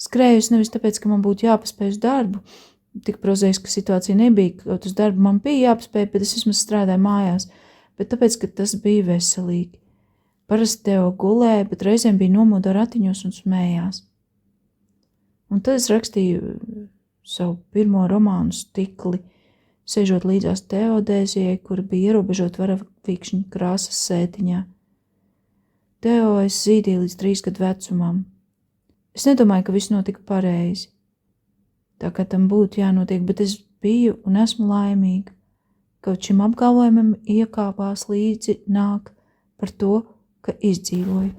Skrējus nevis tāpēc, ka man būtu jāpaspēj uz darbu, tik prozaiska situācija nebija, kaut uz darbu man bija jāpaspēj, bet es vismaz strādāju mājās, bet tāpēc, ka tas bija veselīgi. Parasti Teo gulēja, bet reizēm bija nomodā ratiņos un smējās. Un tad es rakstīju savu pirmo romānu Stikli, sēžot līdzās Teodēzijai, kura bija ierobežot varavīkšņu krāsas sētiņā. Teo es zīdīju līdz 3 gadu vecumam. Es nedomāju, ka viss notika pareizi, tā kā tam būtu jānotiek, bet es biju un esmu laimīga. Kaut šim apgalvojumam iekāpās līdzi nāk par to, ka izdzīvoju.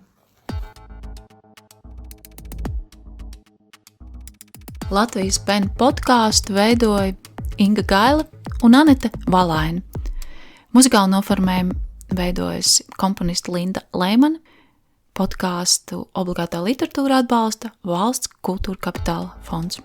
Latvijas PEN podkāstu veidoja Inga Gaila un Anete Valaina. Muzikālu noformējumu veidojas komponiste Linda Leimana. Podkāstu obligātā literatūra atbalsta Valsts kultūra kapitāla fonds.